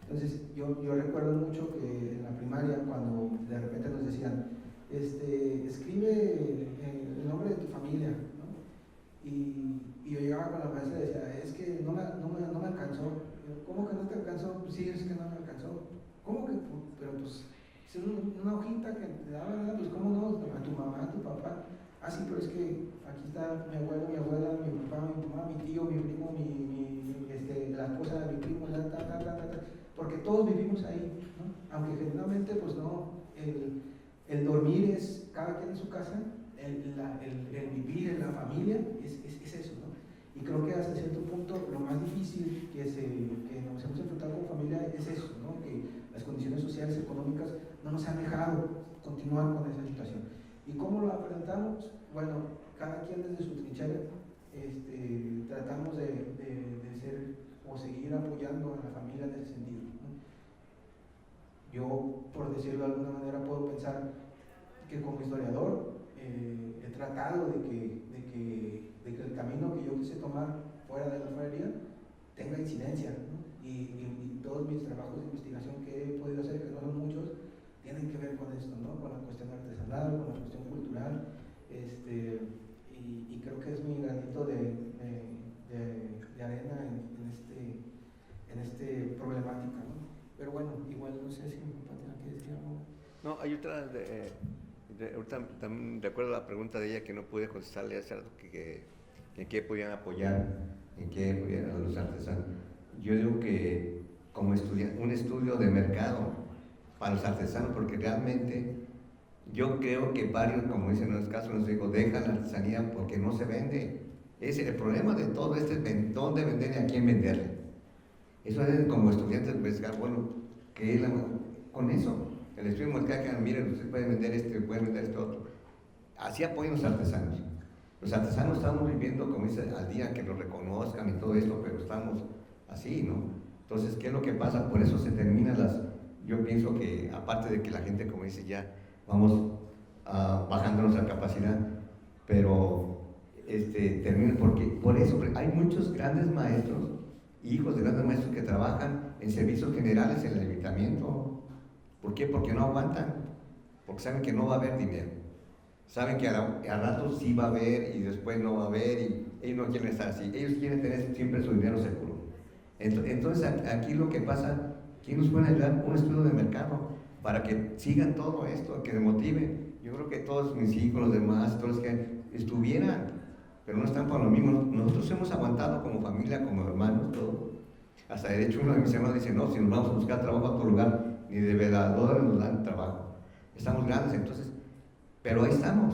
Entonces yo recuerdo mucho que en la primaria, cuando de repente nos decían, escribe el nombre de tu familia, ¿no? Y yo llegaba con la maestra y decía, es que no me alcanzó. ¿Cómo que no te alcanzó? Pues sí, es que no me alcanzó. ¿Cómo que? Pero pues es una hojita que te daba, ¿verdad? Pues cómo no, a tu mamá, a tu papá. Ah, sí, pero es que aquí está mi abuelo, mi abuela, mi papá, mi mamá, mi tío, mi primo, la esposa de mi primo, porque todos vivimos ahí, ¿no? Aunque generalmente, pues no, el dormir es cada quien en su casa, el vivir en la familia es eso, ¿no? Y creo que hasta cierto punto lo más difícil que nos hemos enfrentado como familia es eso, ¿no? Que las condiciones sociales, económicas no nos han dejado continuar con esa situación. ¿Y cómo lo enfrentamos? Bueno, cada quien desde su trinchera tratamos de ser o seguir apoyando a la familia en ese sentido, ¿no? Yo, por decirlo de alguna manera, puedo pensar que como historiador he tratado de que el camino que yo quise tomar fuera de la alfarería tenga incidencia, ¿no? Y todos mis trabajos de investigación que he podido hacer, que no son muchos, tienen que ver con esto, ¿no? Con la cuestión artesanal, con la cuestión cultural, y creo que es mi granito de arena en esta problemática, ¿no? Pero bueno, igual no sé si mi papá tiene que decir algo. No, hay otra, ahorita también de acuerdo a la pregunta de ella que no pude contestarle hace rato, que en qué podían apoyar, en qué apoyar a los artesanos. Yo digo que como un estudio de mercado para los artesanos, porque realmente yo creo que varios, como dicen en los casos, nos digo, dejan la artesanía porque no se vende. Ese es el problema de todo dónde vender y a quién venderle. Eso es como estudiantes investigar, bueno, ¿qué es con eso? El estudio mercado que miren, usted puede vender este otro. Así apoyan los artesanos. Los artesanos estamos viviendo, como dice, al día que nos reconozcan y todo esto, pero estamos así, ¿no? Entonces, ¿qué es lo que pasa? Por eso se terminan yo pienso que, aparte de que la gente, como dice, ya vamos bajando nuestra capacidad, pero termina por eso hay muchos grandes maestros, hijos de grandes maestros que trabajan en servicios generales en el ayuntamiento. ¿Por qué? Porque no aguantan, porque saben que no va a haber dinero, saben que al rato sí va a haber y después no va a haber, y ellos no quieren estar así, ellos quieren tener siempre su dinero seguro. Entonces aquí lo que pasa, ¿quién nos puede ayudar? Un estudio de mercado para que sigan todo esto, que se motiven. Yo creo que todos mis hijos, los demás, todos los que estuvieran, pero no están para lo mismo. Nosotros hemos aguantado como familia, como hermanos, todo. Hasta de hecho uno de mis hermanos dice, no, si nos vamos a buscar trabajo a otro lugar, ni de veladores nos dan trabajo. Estamos grandes, entonces, pero ahí estamos.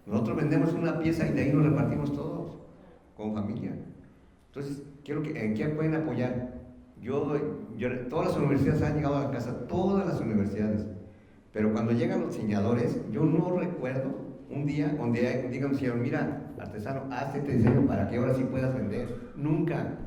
Nosotros vendemos una pieza y de ahí nos repartimos todos. como familia. Entonces, ¿en qué pueden apoyar? Todas las universidades han llegado a la casa, todas las universidades, pero cuando llegan los diseñadores, yo no recuerdo un día donde digan, señor, mira, artesano, haz este diseño para que ahora sí puedas vender. Nunca.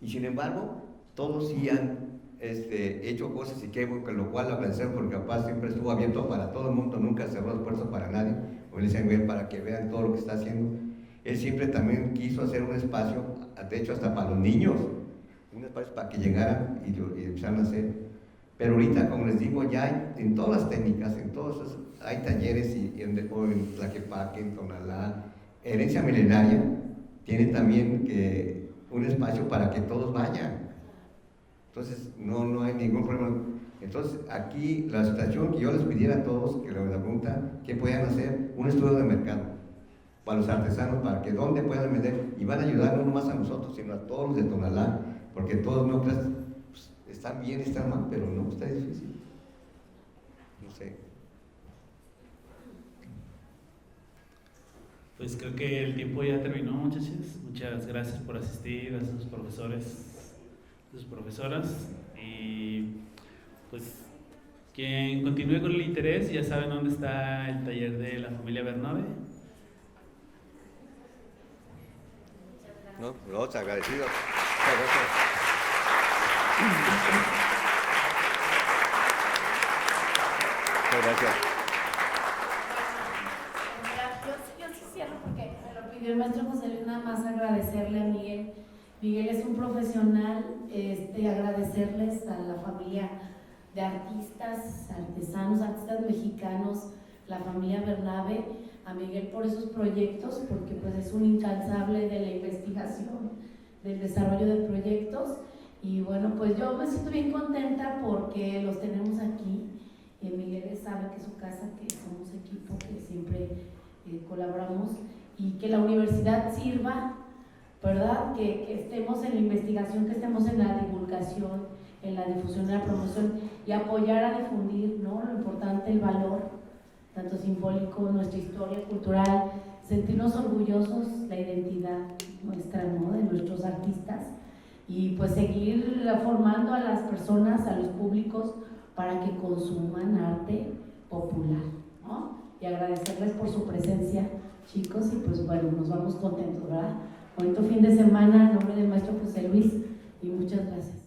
Y sin embargo, todos sí han hecho cosas y que lo cual agradecemos porque capaz siempre estuvo abierto para todo el mundo, nunca cerró las puertas para nadie, o le decían, para que vean todo lo que está haciendo. Él siempre también quiso hacer un espacio, de hecho hasta para los niños, un espacio para que llegaran y empezaran a hacer. Pero ahorita, como les digo, ya hay, en todas las técnicas, hay talleres en Tlaquepaque, en Tonalá, Herencia Milenaria, tiene también un espacio para que todos vayan. Entonces, no hay ningún problema. Entonces, aquí la situación que yo les pidiera a todos, que la pregunta, ¿qué puedan hacer? Un estudio de mercado para los artesanos, para que dónde puedan vender, y van a ayudar no nomás a nosotros, sino a todos los de Tonalá, porque todos no pues, están bien, están mal, pero no, está difícil. No sé. Pues creo que el tiempo ya terminó, muchachos. Muchas gracias por asistir, a sus profesores, sus profesoras, y pues quien continúe con el interés ya saben dónde está el taller de la familia Bernabe. No, agradecidos. Muchas gracias. Muchas gracias. Yo sí cierro porque me lo pidió el maestro José Luis, nada más agradecerle a Miguel. Miguel es un profesional, agradecerles a la familia de artistas, artesanos, artistas mexicanos, la familia Bernabe, a Miguel por esos proyectos, porque pues es un incansable de la investigación, del desarrollo de proyectos, y bueno, pues yo me siento bien contenta porque los tenemos aquí. Miguel sabe que es su casa, que somos equipo, que siempre colaboramos, y que la universidad sirva, ¿verdad? Que estemos en la investigación, que estemos en la divulgación, en la difusión, en la promoción, y apoyar a difundir, ¿no? Lo importante, el valor, tanto simbólico, nuestra historia cultural, sentirnos orgullosos, la identidad nuestra, ¿no? De nuestros artistas, y pues seguir formando a las personas, a los públicos, para que consuman arte popular, ¿no? Y agradecerles por su presencia, chicos, y pues bueno, nos vamos contentos, ¿verdad? Bonito fin de semana, en nombre del maestro José Luis, y muchas gracias.